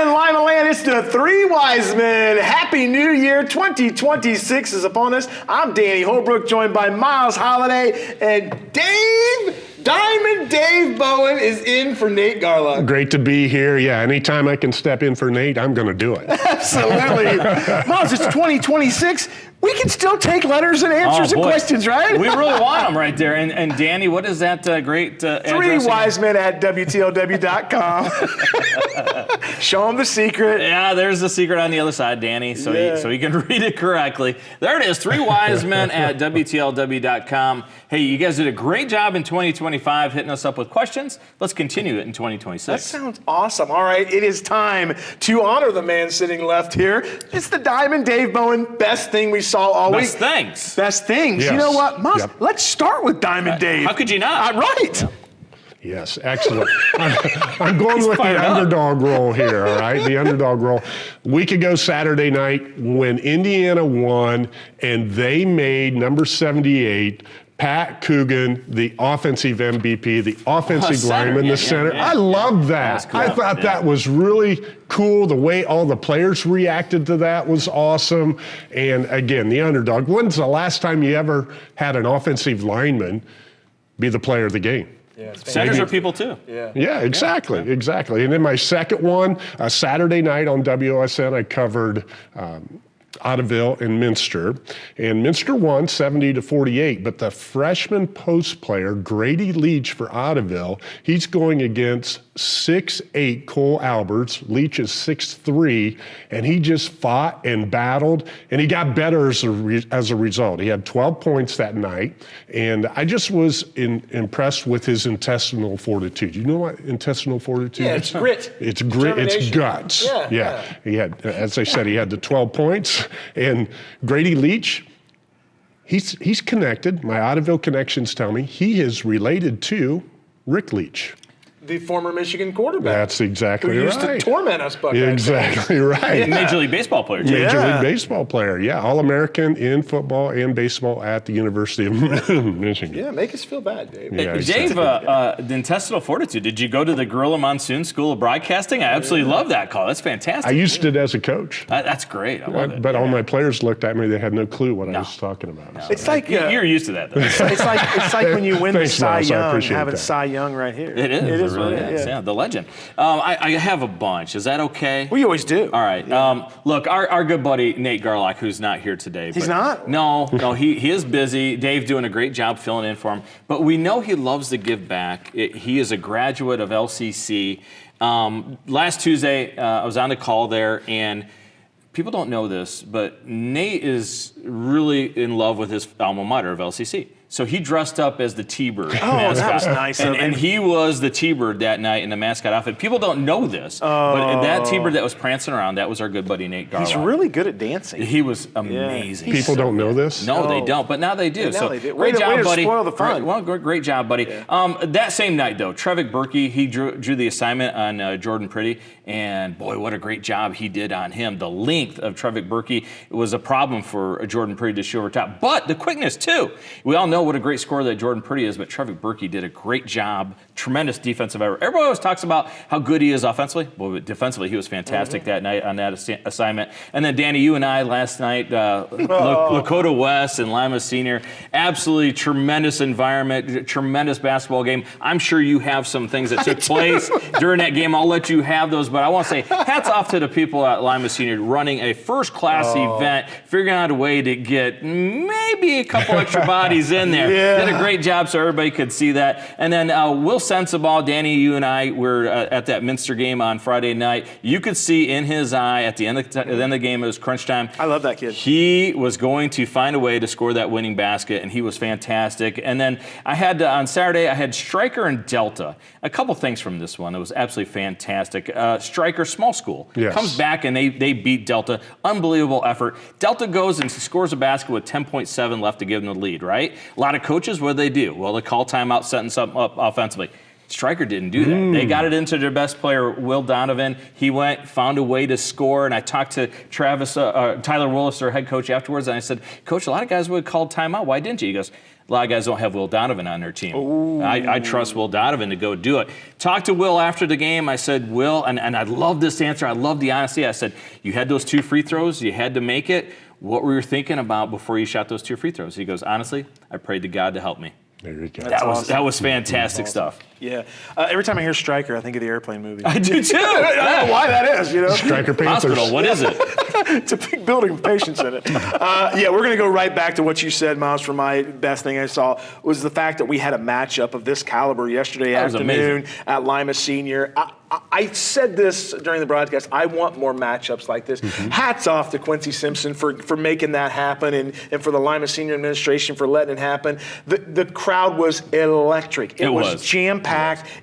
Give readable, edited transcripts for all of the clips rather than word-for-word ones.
in Lima Land. It's the Three Wise Men. Happy New Year. 2026 is upon us. I'm Danny Holbrook, joined by Miles Holliday and Diamond Dave Bowen is in for Nate Garlock. Great to be here. Yeah, anytime I can step in for Nate, I'm going to do it. Absolutely. Miles, it's 2026. We can still take letters and answers and questions, right? We really want them right there. And Danny, what is that great address? Three Wise Men at WTLW.com. Show them the secret. Yeah, there's the secret on the other side, Danny, so he can read it correctly. There it is, Three Wise Men at WTLW.com. Hey, you guys did a great job in 2025 hitting us up with questions. Let's continue it in 2026. That sounds awesome. All right, it is time to honor the man sitting left here. It's the Diamond Dave Bowen best thing we saw all week. Best things. Best things. Yes. You know what? Let's start with Diamond Dave. How could you not? Right. Yeah. Yes, excellent. I'm going with the underdog role here, all right? The underdog role. Week ago Saturday night when Indiana won and they made number 78, Pat Coogan, the offensive MVP, the offensive lineman, the center. I loved that. Cool. I thought that was really cool. The way all the players reacted to that was awesome. And again, the underdog. When's the last time you ever had an offensive lineman be the player of the game? Yeah, centers are people too. Yeah, exactly. And then my second one, Saturday night on WOSN, I covered Ottoville and Minster. And Minster won 70-48, but the freshman post player, Grady Leach for Ottoville, he's going against 6'8" Cole Alberts. Leach is 6'3", and he just fought and battled, and he got better as a result. He had 12 points that night, and I just was impressed with his intestinal fortitude. You know what intestinal fortitude is? Yeah, it's grit. It's grit, it's guts. Yeah. He had, as I said, he had the 12 points, and Grady Leach, he's connected. My Ottoville connections tell me he is related to Rick Leach. The former Michigan quarterback. That's exactly right. Who used to torment us Buckeyes. Exactly right. Yeah. Major League Baseball player, too. Major League Baseball player, yeah. All-American in football and baseball at the University of Michigan. Yeah, make us feel bad, Dave. Yeah, Dave, the intestinal fortitude, did you go to the Gorilla Monsoon School of Broadcasting? I absolutely love that call. That's fantastic. I used it as a coach. That's great. I love it. But all my players looked at me. They had no clue what I was talking about. No. So. It's like you're used to that, though. it's like when you win the Cy Miles, Young, having Cy Young right here. It is. It is really what it is. is. Yeah, the legend. I have a bunch. Is that okay? We always do. All right. Look, our good buddy Nate Garlock, who's not here today. He's not? No, he is busy. Dave doing a great job filling in for him. But we know he loves to give back. He is a graduate of LCC. Last Tuesday, I was on the call there, and people don't know this, but Nate is really in love with his alma mater of LCC. So he dressed up as the T-Bird mascot. That was nice of him. And he was the T-Bird that night in the mascot outfit. People don't know this, but that T-Bird that was prancing around, that was our good buddy Nate Garlock. He's really good at dancing. He was amazing. People don't know this? No, they don't, but now they do. Now they do. Great Way job, to buddy. spoil the fun. Great job, buddy. That same night, though, Trevik Berkey, he drew the assignment on Jordan Pretty, and boy, what a great job he did on him. The length of Trevik Berkey was a problem for Jordan Pretty to shoot over top, but the quickness, too. We all know what a great scorer that Jordan Pretty is, but Trevik Berkey did a great job. Tremendous defensive effort. Everybody always talks about how good he is offensively. Well, defensively, he was fantastic that night on that assignment. And then, Danny, you and I last night, Lakota West and Lima Senior, absolutely tremendous environment, tremendous basketball game. I'm sure you have some things that took place during that game. I'll let you have those, but I want to say hats off to the people at Lima Senior running a first-class event, figuring out a way to get maybe a couple extra bodies in there. Did a great job so everybody could see that. And then Will Sensabaugh, Danny, you and I were at that Minster game on Friday night. You could see in his eye at the end of the game, it was crunch time. I love that kid. He was going to find a way to score that winning basket, and he was fantastic. And then I had, on Saturday, I had Stryker and Delta. A couple things from this one. It was absolutely fantastic. Stryker, small school, comes back and they beat Delta. Unbelievable effort. Delta goes and scores a basket with 10.7 left to give them the lead, right? A lot of coaches, what do? Well, they call timeout, setting something up offensively. Stryker didn't do that. They got it into their best player, Will Donovan. He went, found a way to score, and I talked to Tyler Willis, their head coach, afterwards, and I said, Coach, a lot of guys would have called timeout. Why didn't you? He goes, a lot of guys don't have Will Donovan on their team. I trust Will Donovan to go do it. Talked to Will after the game. I said, Will, and I love this answer. I love the honesty. I said, you had those 2 free throws. You had to make it. What were you thinking about before you shot those 2 free throws? He goes, honestly, I prayed to God to help me. There you go. That was fantastic stuff. Yeah. Every time I hear Stryker, I think of the Airplane movie. I do too. I don't know why that is, Stryker Panthers. Hospital, what is it? It's a big building with patients in it. Yeah, we're going to go right back to what you said, Miles, for my best thing I saw was the fact that we had a matchup of this caliber yesterday afternoon at Lima Senior. I said this during the broadcast. I want more matchups like this. Hats off to Quincy Simpson for making that happen and for the Lima Senior administration for letting it happen. The crowd was electric. It was jam-packed.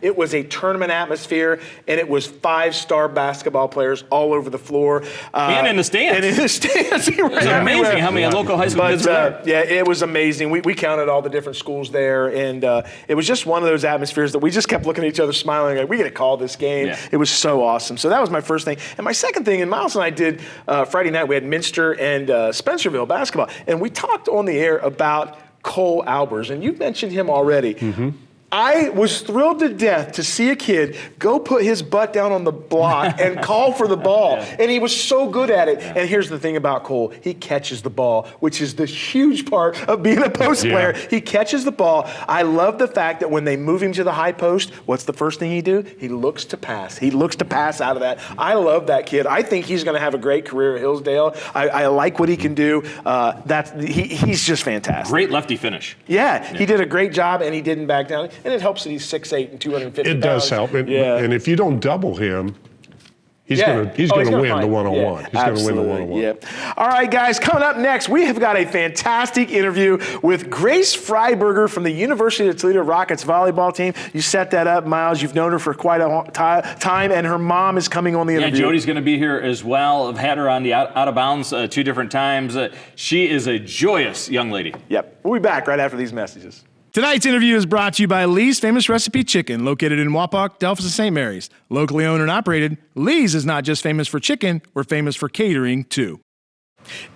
It was a tournament atmosphere, and it was 5-star basketball players all over the floor. And in the stands. And in the stands. It was amazing how many local high school kids were there. Yeah, it was amazing. We counted all the different schools there, and it was just one of those atmospheres that we just kept looking at each other smiling like, we got to call this game. Yeah. It was so awesome. So that was my first thing. And my second thing, and Miles and I did Friday night, we had Minster and Spencerville basketball, and we talked on the air about Cole Albers, and you mentioned him already. I was thrilled to death to see a kid go put his butt down on the block and call for the ball. And he was so good at it. And here's the thing about Cole. He catches the ball, which is the huge part of being a post player. He catches the ball. I love the fact that when they move him to the high post, what's the first thing he do? He looks to pass. He looks to pass out of that. I love that kid. I think he's going to have a great career at Hillsdale. I like what he can do. He's just fantastic. Great lefty finish. Yeah, he did a great job, and he didn't back down. And it helps that he's 6'8" and 250 pounds. It does help. And if you don't double him, he's going to win the one-on-one. He's going to win the one-on-one. Yeah. All right, guys, coming up next, we have got a fantastic interview with Grace Freiberger from the University of Toledo Rockets volleyball team. You set that up, Miles. You've known her for quite a time, and her mom is coming on the interview. Yeah, Jody's going to be here as well. I've had her on the out of bounds 2 different times. She is a joyous young lady. Yep. We'll be back right after these messages. Tonight's interview is brought to you by Lee's Famous Recipe Chicken, located in Wapak, Delphos, and St. Mary's. Locally owned and operated, Lee's is not just famous for chicken, we're famous for catering, too.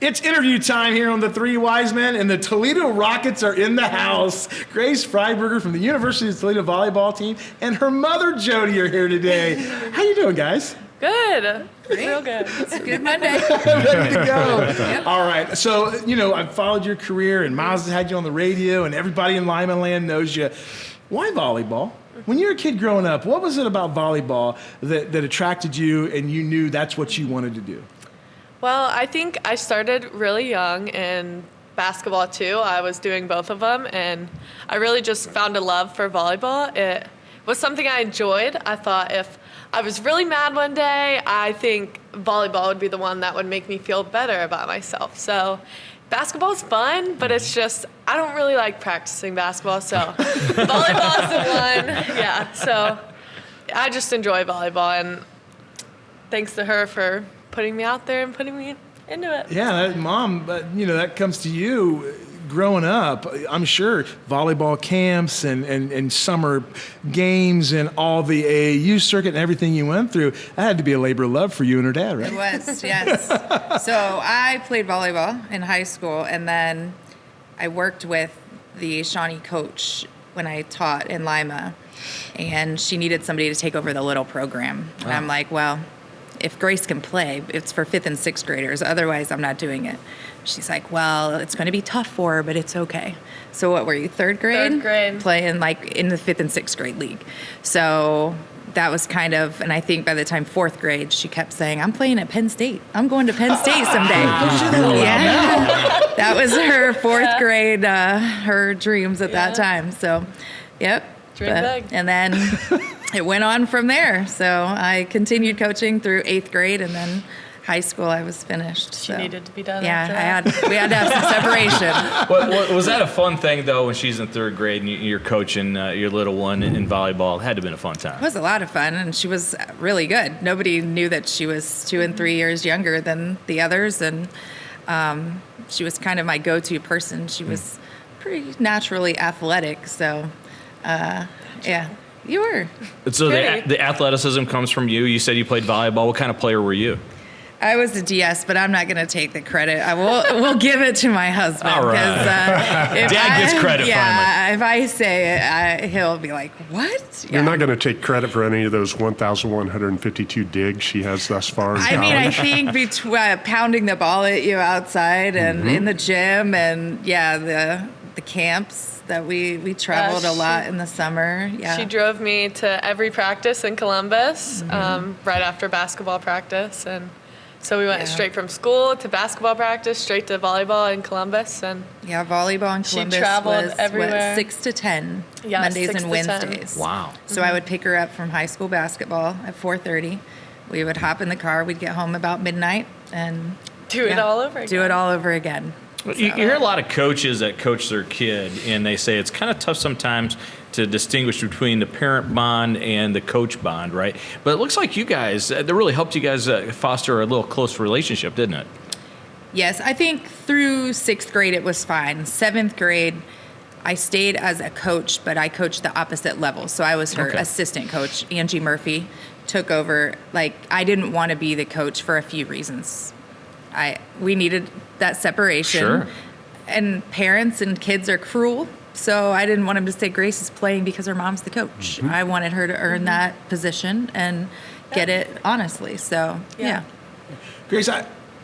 It's interview time here on the Three Wise Men, and the Toledo Rockets are in the house. Grace Freiberger from the University of Toledo volleyball team and her mother, Jody, are here today. How you doing, guys? Good. Real good. It's a good Monday. Ready to go. Yep. All right. So, I've followed your career, and Miles has had you on the radio, and everybody in Lima Land knows you. Why volleyball? When you were a kid growing up, what was it about volleyball that attracted you and you knew that's what you wanted to do? Well, I think I started really young in basketball, too. I was doing both of them, and I really just found a love for volleyball. It was something I enjoyed. I thought if I was really mad one day, I think volleyball would be the one that would make me feel better about myself. So basketball's fun, but it's just, I don't really like practicing basketball, so volleyball is the one. Yeah, so I just enjoy volleyball, and thanks to her for putting me out there and putting me into it. Yeah, Mom, that comes to you. Growing up, I'm sure volleyball camps and summer games and all the AAU circuit and everything you went through, that had to be a labor of love for you and her dad, right? It was, yes. So I played volleyball in high school, and then I worked with the Shawnee coach when I taught in Lima, and she needed somebody to take over the little program. And I'm like, well, if Grace can play, it's for 5th and 6th graders. Otherwise, I'm not doing it. She's like, well, it's going to be tough for her, but it's okay. So what were you, 3rd grade? 3rd grade. Playing in the 5th and 6th grade league. So that was kind of, and I think by the time 4th grade, she kept saying, I'm playing at Penn State. I'm going to Penn State someday. Yeah. That was her 4th grade, her dreams at that time. So, yep. Dream big. And then it went on from there. So I continued coaching through 8th grade, and then high school I was finished. She needed to be done. Yeah, we had to have some separation. Was that a fun thing, though, when she's in 3rd grade and you're coaching your little one in volleyball? It had to have been a fun time. It was a lot of fun, and she was really good. Nobody knew that she was 2 and 3 years younger than the others, and she was kind of my go-to person. She was pretty naturally athletic, so yeah. You were. So Pretty. the athleticism comes from you. You said you played volleyball. What kind of player were you? I was a DS, but I'm not going to take the credit. I will give it to my husband. All right. Dad Dad gets credit finally. If I say it, he'll be like, what? You're not going to take credit for any of those 1,152 digs she has thus far in college? I mean, I think between pounding the ball at you outside and in the gym and, the camps that we traveled a lot in the summer. Yeah. She drove me to every practice in Columbus right after basketball practice. And so we went straight from school to basketball practice, straight to volleyball in Columbus. And volleyball in Columbus she traveled was everywhere. 6 to 10, Yeah, Mondays 6 and to 10. Wednesdays. Wow. So I would pick her up from high school basketball at 4:30. We would hop in the car. We'd get home about midnight and do it all over again. Do it all over again. You hear a lot of coaches that coach their kid, and they say it's kind of tough sometimes to distinguish between the parent bond and the coach bond, right? But it looks like you guys, that really helped you guys foster a little close relationship, didn't it? Yes, I think through 6th grade it was fine. 7th grade, I stayed as a coach, but I coached the opposite level. So I was her assistant coach. Angie Murphy took over. Like, I didn't want to be the coach for a few reasons. We needed that separation. Sure. And parents and kids are cruel. So I didn't want them to say Grace is playing because her mom's the coach. I wanted her to earn that position and get it honestly. So, yeah. Grace,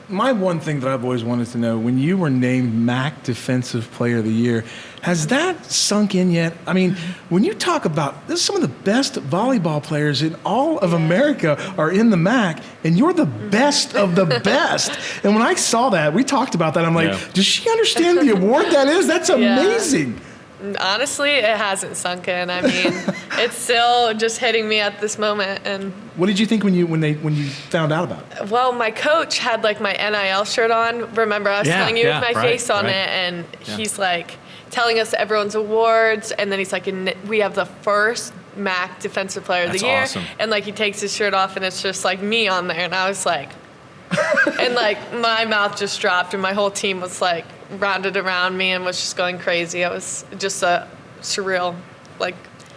my one thing that I've always wanted to know, when you were named MAC Defensive Player of the Year, has that sunk in yet? I mean, when you talk about this, some of the best volleyball players in all of America are in the MAC, and you're the best of the best. And when I saw that, we talked about that. I'm like, does she understand the award that is? That's amazing. Honestly, it hasn't sunk in. I mean, it's still just hitting me at this moment. And what did you think when you found out about it? well, my coach had like my NIL shirt on. Remember, I was telling you with my face on it, and he's like telling us everyone's awards, and then he's like, we have the first MAC Defensive Player of the Year, awesome. And like he takes his shirt off, and it's just like me on there, and I was like, and like my mouth just dropped, and my whole team was like rounded around me and was just going crazy. It was just a surreal like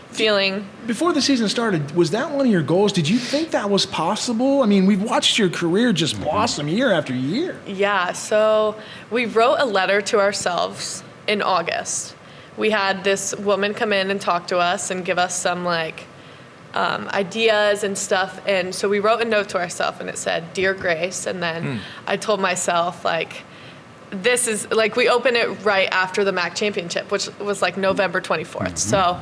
feeling. Before the season started, was that one of your goals? Did you think that was possible? I mean, we've watched your career just blossom year after year. Yeah, so we wrote a letter to ourselves in August. We had this woman come in and talk to us and give us some like ideas and stuff. And so we wrote a note to ourselves, and it said, "Dear Grace." And then I told myself, like, this is like, we opened it right after the MAC championship, which was like November 24th. So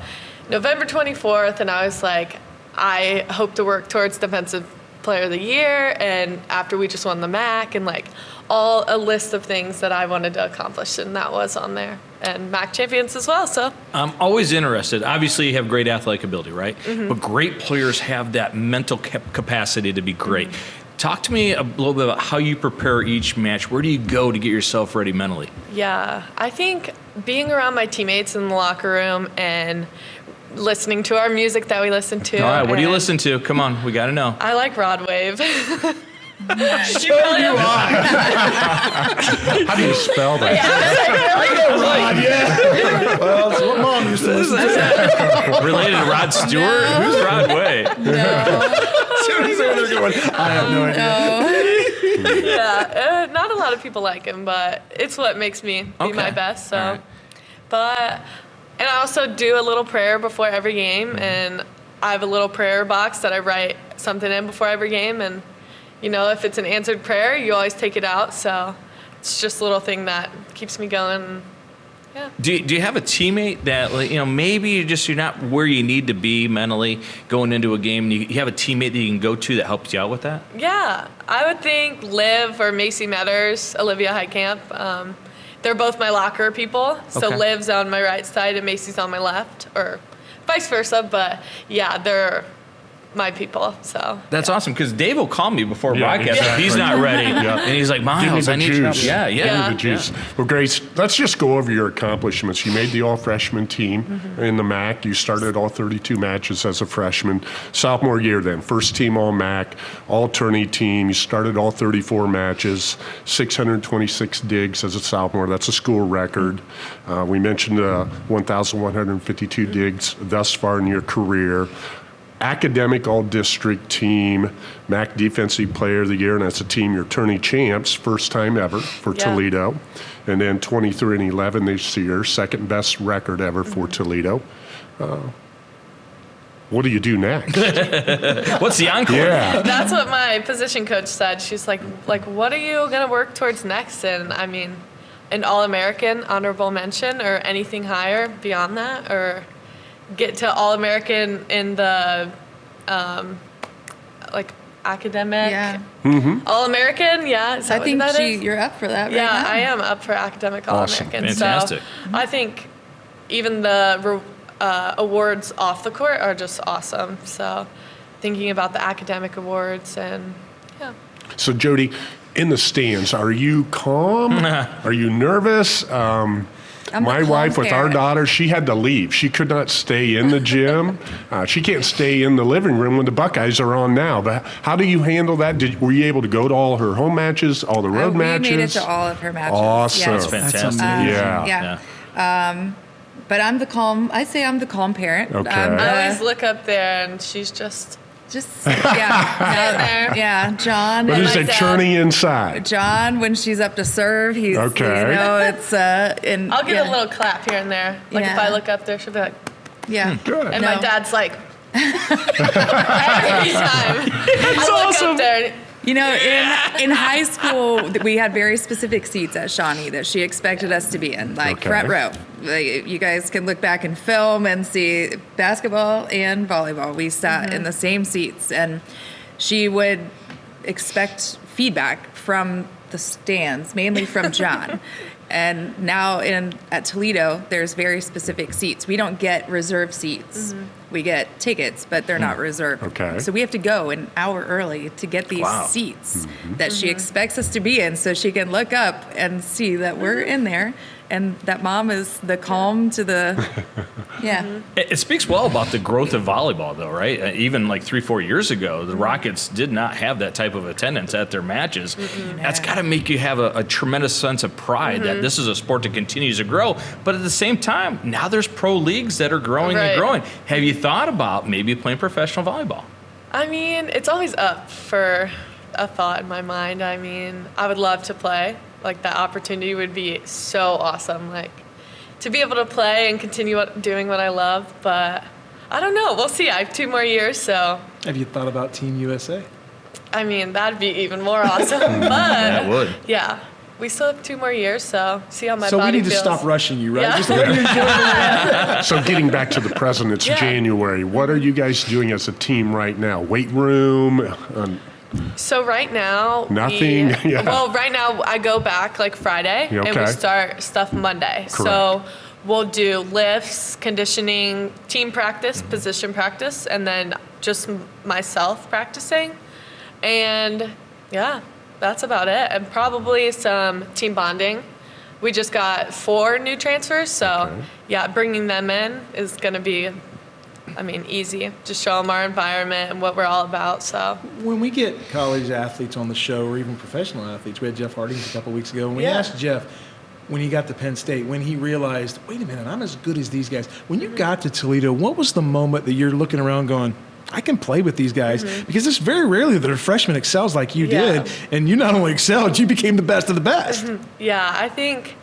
November 24th, and I was like, I hope to work towards Defensive Player of the Year, and after we just won the MAC, and like a list of things that I wanted to accomplish, and that was on there. And MAC champions as well, so. I'm always interested. Obviously, you have great athletic ability, right? But great players have that mental capacity to be great. Talk to me a little bit about how you prepare each match. Where do you go to get yourself ready mentally? Yeah, I think being around my teammates in the locker room and listening to our music that we listen to. All right, what do you listen to? Come on, we got to know. I like Rod Wave. So do I. How do you spell that? Well, that's what Mom used to listen to. Related to Rod Stewart? Who's Rod Way? Somebody's over there going, I have no idea. Yeah, not a lot of people like him, but it's what makes me be my best. So, All right. but and I also do a little prayer before every game, and I have a little prayer box that I write something in before every game, and you know, if it's an answered prayer, you always take it out. So it's just a little thing that keeps me going. Yeah. Do you have a teammate that, you know, maybe you're not where you need to be mentally going into a game, and you have a teammate that you can go to that helps you out with that? Yeah, I would think Liv or Macy Metters, Olivia Heitkamp. They're both my locker people. So Okay. Liv's on my right side and Macy's on my left, or vice versa. But yeah, they're my people. So That's awesome because Dave will call me before Yeah, broadcast if exactly. he's not ready, Yeah. and he's like, Give me Miles, the I need your help. juice. Yeah, yeah. Give me Yeah. the juice. Well, Grace, let's just go over your accomplishments. You made the all-freshman team in the MAC. You started all 32 matches as a freshman. Sophomore year then, first team all-MAC, all-tourney team. You started all 34 matches, 626 digs as a sophomore. That's a school record. We mentioned 1,152 digs thus far in your career. Academic all-district team, MAC Defensive Player of the Year, and that's a team you're tourney champs, first time ever for Yeah. Toledo. And then 23-11 this year, second best record ever for Toledo. What do you do next? What's the encore? Yeah. that's what my position coach said. She's like, what are you gonna work towards next? And I mean, an All-American, honorable mention, or anything higher beyond that, or get to All-American in the academic. Yeah. All-American, yeah. Is that I think what that is? you're up for that right Yeah, now. I am up for academic Awesome. All-American. Fantastic. So I think even the awards off the court are just awesome. So thinking about the academic awards and yeah. So, Jody, in the stands, are you calm? Are you nervous? I'm My the calm wife with our parent. daughter, she had to leave. She could not stay in the gym. She can't stay in the living room when the Buckeyes are on now. But how do you handle that? Were you able to go to all her home matches, all the road We matches? made it to all of her matches. Awesome. Yes. That's fantastic. Yeah. Yeah. But I'm the calm. I say I'm the calm parent. Okay. I'm I always the, look up there and she's just yeah, there. yeah. John. What and is my it dad. churning inside? John, when she's up to serve, he's Okay. you know it's and I'll get yeah, a little clap here and there. Like if Yeah. I look up there, she'll be like, yeah. Good. and No. my dad's like, every time. I look awesome. up there. And, You know, in high school, we had very specific seats at Shawnee that she expected us to be in, like Okay. front row. Like, you guys can look back and film and see basketball and volleyball. We sat in the same seats, and she would expect feedback from the stands, mainly from John. And now at Toledo, there's very specific seats. We don't get reserved seats. We get tickets, but they're not reserved. Okay. So we have to go an hour early to get these Wow. seats that she expects us to be in, so she can look up and see that we're in there, and that mom is the calm to the, yeah. It speaks well about the growth of volleyball, though, right? Even like 3-4 years ago, the Rockets did not have that type of attendance at their matches. That's got to make you have a tremendous sense of pride that this is a sport that continues to grow. But at the same time, now there's pro leagues that are growing and Right. growing. Have you thought about maybe playing professional volleyball? I mean, it's always up for a thought in my mind. I mean, I would love to play. Like, that opportunity would be so awesome. Like, to be able to play and continue doing what I love. But I don't know. We'll see. I have 2 more years, so Have you thought about Team USA? I mean, that'd be even more awesome. But That would. yeah, we still have 2 more years, so see how my So we body need to feels. stop rushing you, right? Yeah. Just let you So getting back to the present, it's Yeah. January. What are you guys doing as a team right now? Weight room? So right now, Nothing? Yeah. Well, right now I go back like Friday, Yeah, and we okay. start stuff Monday. So we'll do lifts, conditioning, team practice, position practice, and then just myself practicing. And yeah, that's about it. And probably some team bonding. We just got 4 new transfers, so yeah, bringing them in is going to be, I mean, easy. Just show them our environment and what we're all about. So When we get college athletes on the show, or even professional athletes, we had Jeff Hardings a couple weeks ago, and we Yeah. asked Jeff when he got to Penn State, when he realized, wait a minute, I'm as good as these guys. When you got to Toledo, what was the moment that you're looking around going, I can play with these guys? Because it's very rarely that a freshman excels like you Yeah. did, and you not only excelled, you became the best of the best. yeah, I think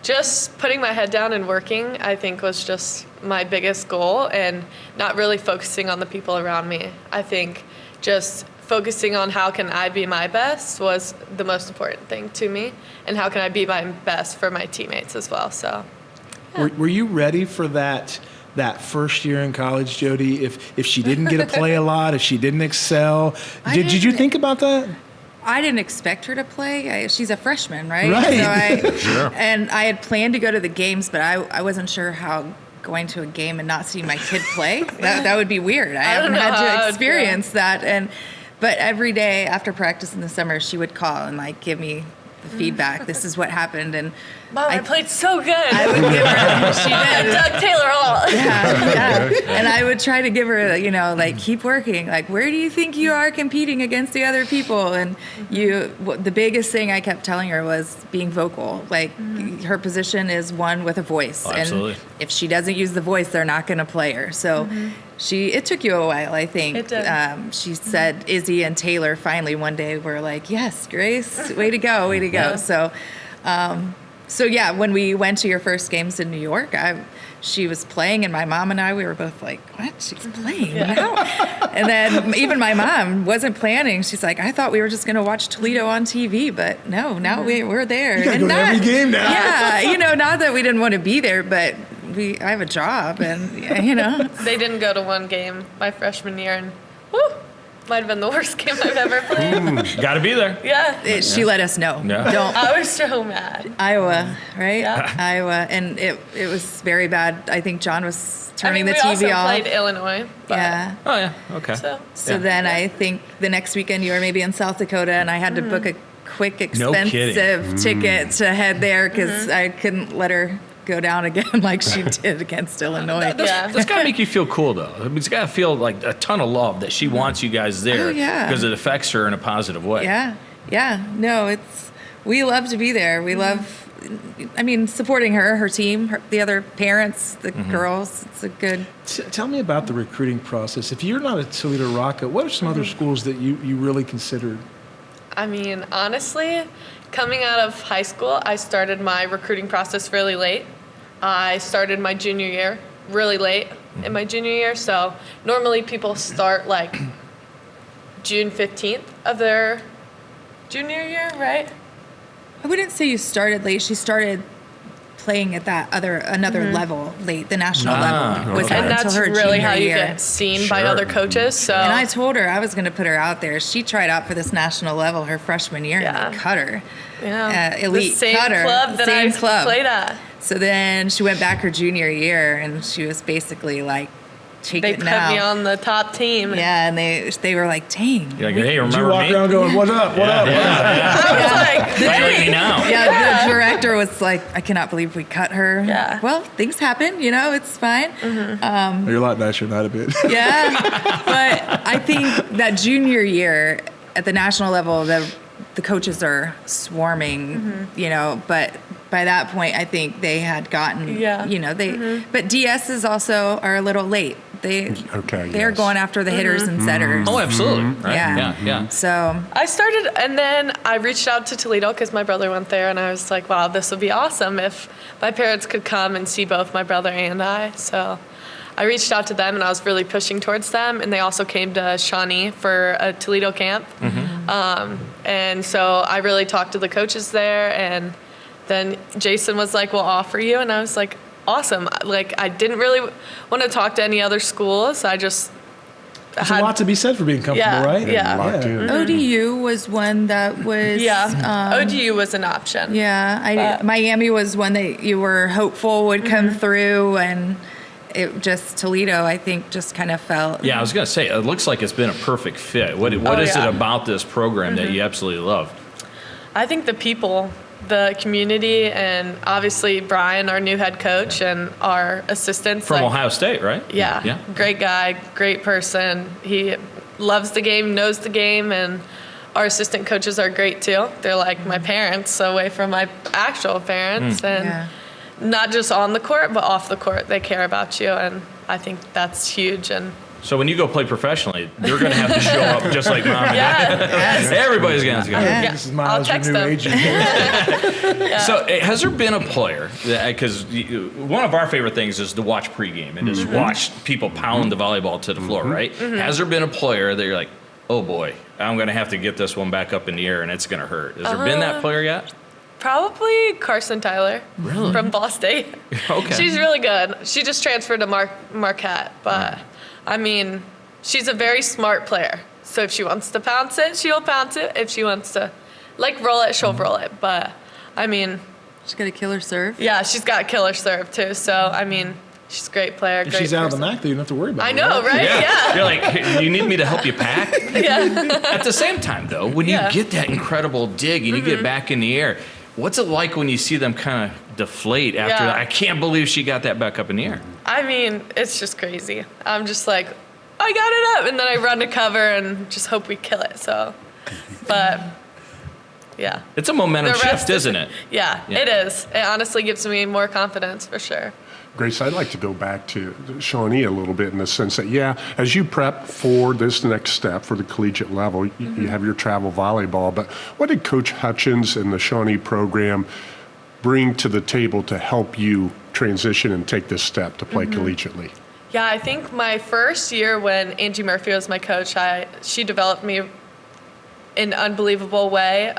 just putting my head down and working, I think, was just my biggest goal, and not really focusing on the people around me. I think just focusing on how can I be my best was the most important thing to me, and how can I be my best for my teammates as well. So Were you ready for that first year in college, Jody? If she didn't get to play a lot, if she didn't excel, did you didn't- think about that? I didn't expect her to play. She's a freshman, right? Right. So and I had planned to go to the games, but I wasn't sure how going to a game and not seeing my kid play. That would be weird. I haven't don't know had how I to would experience that. But every day after practice in the summer, she would call and like give me the feedback. This is what happened, and Mom, I played so good. I would give her. She did. Doug Taylor Hall. Yeah. And I would try to give her, like, keep working. Like, where do you think you are competing against the other people? And the biggest thing I kept telling her was being vocal. Like, her position is one with a voice. Oh, absolutely. And if she doesn't use the voice, they're not going to play her. So it took you a while, I think. It did. She said Izzy and Taylor finally one day were like, yes, Grace, way to go, way to go. Yeah. So yeah, when we went to your first games in New York, she was playing, and my mom and I, we were both like, what? She's playing? Wow. And then even my mom wasn't planning. She's like, I thought we were just going to watch Toledo on TV, but no, now we're there. You got to go to every game now. Yeah, not that we didn't want to be there, but I have a job, and They didn't go to one game my freshman year, and might have been the worst game I've ever played. Got to be there. Yeah. She let us know. Yeah. Don't. I was so mad. Iowa, right? Yeah. Iowa, and it was very bad. I think John was turning the we TV also off. played Illinois. But, Yeah. Oh, yeah. Okay. So then I think the next weekend you were maybe in South Dakota, and I had to book a quick, No kidding. expensive ticket to head there because I couldn't let her go down again like she did against Illinois. That's got to make you feel cool, though. I mean, it's got to feel like a ton of love that she wants you guys there Oh, yeah. because it affects her in a positive way. Yeah. No, we love to be there. We love, supporting her team, the other parents, the girls. It's a good. Tell me about the recruiting process. If you're not a Toledo Rocket, what are some other schools that you really considered? I mean, honestly, coming out of high school, I started my recruiting process really late. I started my junior year really late in my junior year. So normally people start like June 15th of their junior year, right? I wouldn't say you started late. She started playing at that another level late, the national level. Was okay. not And until that's her really junior how you year. get seen by Sure. other coaches. So And I told her I was going to put her out there. She tried out for this national level her freshman year, and Yeah. they cut her. Elite the same cutter. club that Same I club. played at. So then she went back her junior year, and she was basically like, take They it put now. me on the top team. Yeah, and they were like, dang. You're like, hey, Did you remember walk me? around going, what up, what up? I was like, Why hate me now? Yeah, the director was like, I cannot believe we cut her. Yeah. Well, things happen, it's fine. You're a lot nicer, not a bit. Yeah. But I think that junior year at the national level, the coaches are swarming, but by that point, I think they had gotten, but DSs also are a little late. They're yes. going after the hitters and setters. Oh, absolutely. Right? Yeah. Yeah. So I started, and then I reached out to Toledo because my brother went there, and I was like, wow, this would be awesome if my parents could come and see both my brother and I. So I reached out to them, and I was really pushing towards them, and they also came to Shawnee for a Toledo camp. And so I really talked to the coaches there, and then Jason was like, we'll offer you, and I was like, awesome. Like, I didn't really want to talk to any other schools. I just There's a lot to be said for being comfortable, right? Yeah. Locked in. ODU was one that was. ODU was an option. Yeah, Miami was one that you were hopeful would come through, and it just Toledo, I think, just kind of felt. Yeah, I was going to say, it looks like it's been a perfect fit. What is it about this program that you absolutely love? I think the people, the community, and obviously Brian, our new head coach, and our assistants. From Ohio State, right? Yeah. Great guy, great person. He loves the game, knows the game, and our assistant coaches are great too. They're like my parents, away from my actual parents, and not just on the court, but off the court. They care about you, and I think that's huge. And so when you go play professionally, you're going to have to show up just like mom and dad. Everybody's going to have to go. Yeah. This is Miles, your new agent. So has there been a player, because one of our favorite things is to watch pregame and just watch people pound the volleyball to the floor, right? Has there been a player that you're like, oh boy, I'm going to have to get this one back up in the air and it's going to hurt? Has there been that player yet? probably Carson Tyler from Ball State. Okay. She's really good. She just transferred to Marquette, but I mean, she's a very smart player. So if she wants to pounce it, she'll pounce it. If she wants to, roll it, she'll roll it. But, I mean... She's got a killer serve. Yeah, she's got a killer serve, too. So, I mean, She's a great player. If great she's out of the person. MAC, though, you don't have to worry about I it. know, right? Yeah. You're like, "Hey, you need me to help you pack?" Yeah. At the same time, though, when you Yeah. get that incredible dig and you get back in the air, what's it like when you see them kind of deflate after Yeah. that? I can't believe she got that back up in the air. I mean, it's just crazy. I'm just like, I got it up, and then I run to cover and just hope we kill it. So, but yeah. It's a momentum The rest shift, isn't it? Yeah, Yeah. it is. It honestly gives me more confidence for sure. Grace, I'd like to go back to Shawnee a little bit in the sense that, as you prep for this next step for the collegiate level, you have your travel volleyball, but what did Coach Hutchins and the Shawnee program bring to the table to help you transition and take this step to play collegiately? Yeah, I think my first year when Angie Murphy was my coach, she developed me in an unbelievable way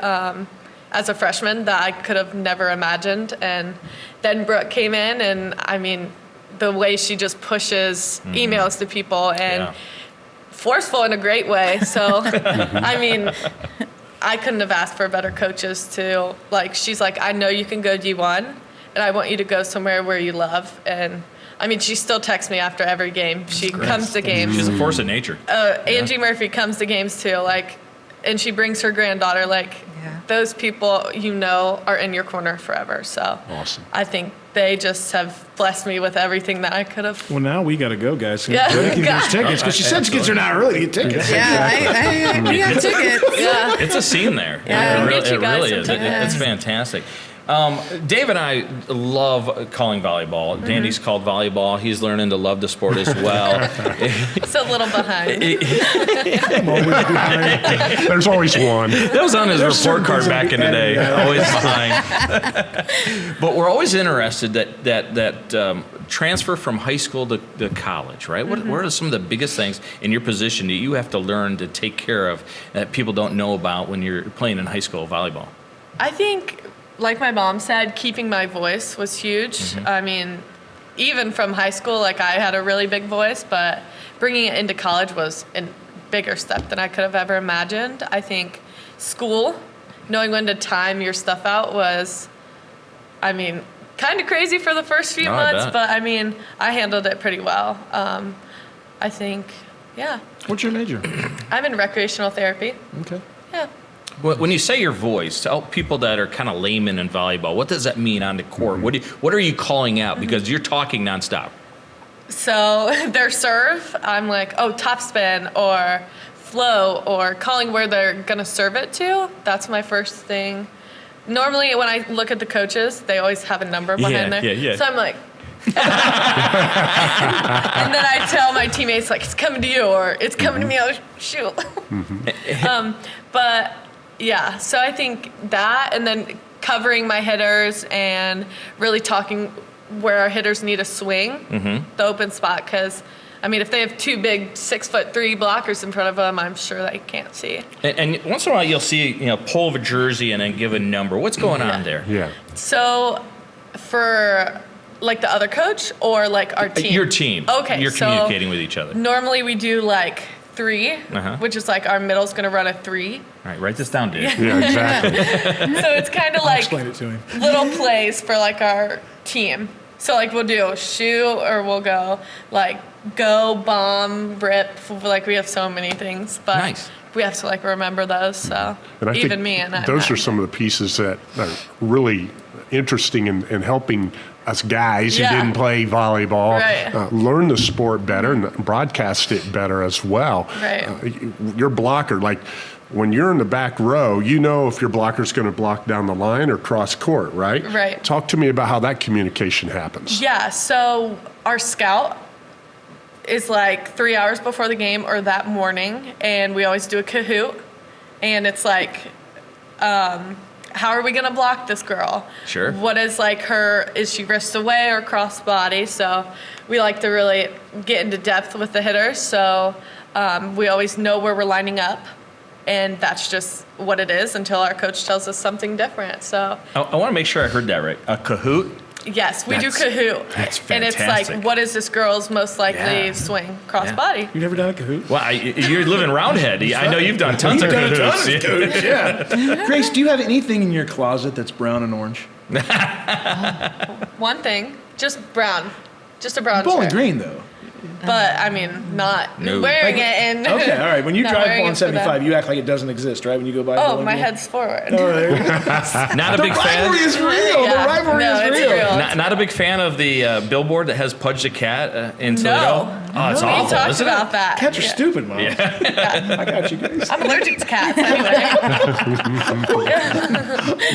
as a freshman that I could have never imagined. And then Brooke came in, and I mean, the way she just pushes emails to people and forceful in a great way. So, I mean, I couldn't have asked for better coaches to, like, she's like, I know you can go D1, and I want you to go somewhere where you love. And I mean, she still texts me after every game. She comes to games. She's a force of nature. Angie Murphy comes to games too, like, and she brings her granddaughter. Like, those people, are in your corner forever. So Awesome. I think they just have blessed me with everything that I could have. Well, now we got to go, guys. Yeah. Jody can get us tickets because she said kids are not early to get tickets. Yeah, we got tickets. Yeah. It's a scene there. Yeah, it I'll really, get you it guys really some is. tickets. It's fantastic. Dave and I love calling volleyball. Danny's called volleyball. He's learning to love the sport as well. It's a little behind. I'm always behind. There's always one. That was on his report card back in the day. Always behind. But we're always interested that transfer from high school to college, right? What are some of the biggest things in your position that you have to learn to take care of that people don't know about when you're playing in high school volleyball? I think, like my mom said, keeping my voice was huge. I mean, even from high school, like, I had a really big voice, but bringing it into college was a bigger step than I could have ever imagined. I think school, knowing when to time your stuff out was, I mean, kind of crazy for the first few I months, bet. but I mean, I handled it pretty well. I think, yeah. What's your major? I'm in recreational therapy. Okay. Yeah. When you say your voice, to help people that are kind of laymen in volleyball, what does that mean on the court? What are you calling out? Because you're talking nonstop. So their serve, I'm like, oh, top spin or flow, or calling where they're going to serve it to. That's my first thing. Normally, when I look at the coaches, they always have a number behind there. Yeah. So I'm like, and then I tell my teammates, like, it's coming to you, or it's coming to me, oh, shoot. But yeah, so I think that, and then covering my hitters and really talking where our hitters need a swing, the open spot, because I mean, if they have two big 6'3" blockers in front of them, I'm sure they can't see. And once in a while, you'll see, pull of a jersey and then give a number. What's going on there? Yeah. So for like the other coach or like our team? Your team. Okay. You're so communicating with each other. Normally we do like 3, which is like our middle's going to run a 3. All right, write this down, Dave. Yeah, exactly. So it's kind of like Explain it to him. little plays for like our team. So like we'll do shoot, or we'll go like go, bomb, rip. Like we have so many things, but Nice. we have to like remember those. So And I even think me and those are some of the pieces that are really interesting in helping us guys who Yeah. didn't play volleyball Right. learn the sport better and broadcast it better as well. Right. Your blocker, like when you're in the back row, you know if your blocker's going to block down the line or cross court, right? Right. Talk to me about how that communication happens. Yeah, so our scout is like 3 hours before the game or that morning, and we always do a Kahoot, and it's like, how are we going to block this girl? Sure. What is like is she wrist away or cross body? So we like to really get into depth with the hitters, so we always know where we're lining up, and that's just what it is until our coach tells us something different. So I want to make sure I heard that right. A Kahoot? yes, we do That's- Kahoot. that's And it's fantastic. like, what is this girl's most likely Yeah. swing? Cross Yeah. body. You never done a Kahoot? Well, you're living Roundhead. I know you've done tons of You've done a ton of Kahoots. Kahoots, yeah. Grace, do you have anything in your closet that's brown and orange? One thing, just brown. Just a brown Bowling shirt. green, though. But, I mean, not No. wearing it and... Okay, all right. When you not drive wearing it for 175, that. you act like it doesn't exist, right? When you go by Oh, Bowling my Green? head's forward. Oh, there you go. Not a big The rivalry fan. is real. Yeah. The rivalry No, is it's real. real. Not a big fan of the billboard that has Pudge the Cat in Toledo. No. Oh, it's We awful, talked isn't about it? that. Cats are Yeah. stupid, Mom. I got you guys. I'm allergic to cats anyway.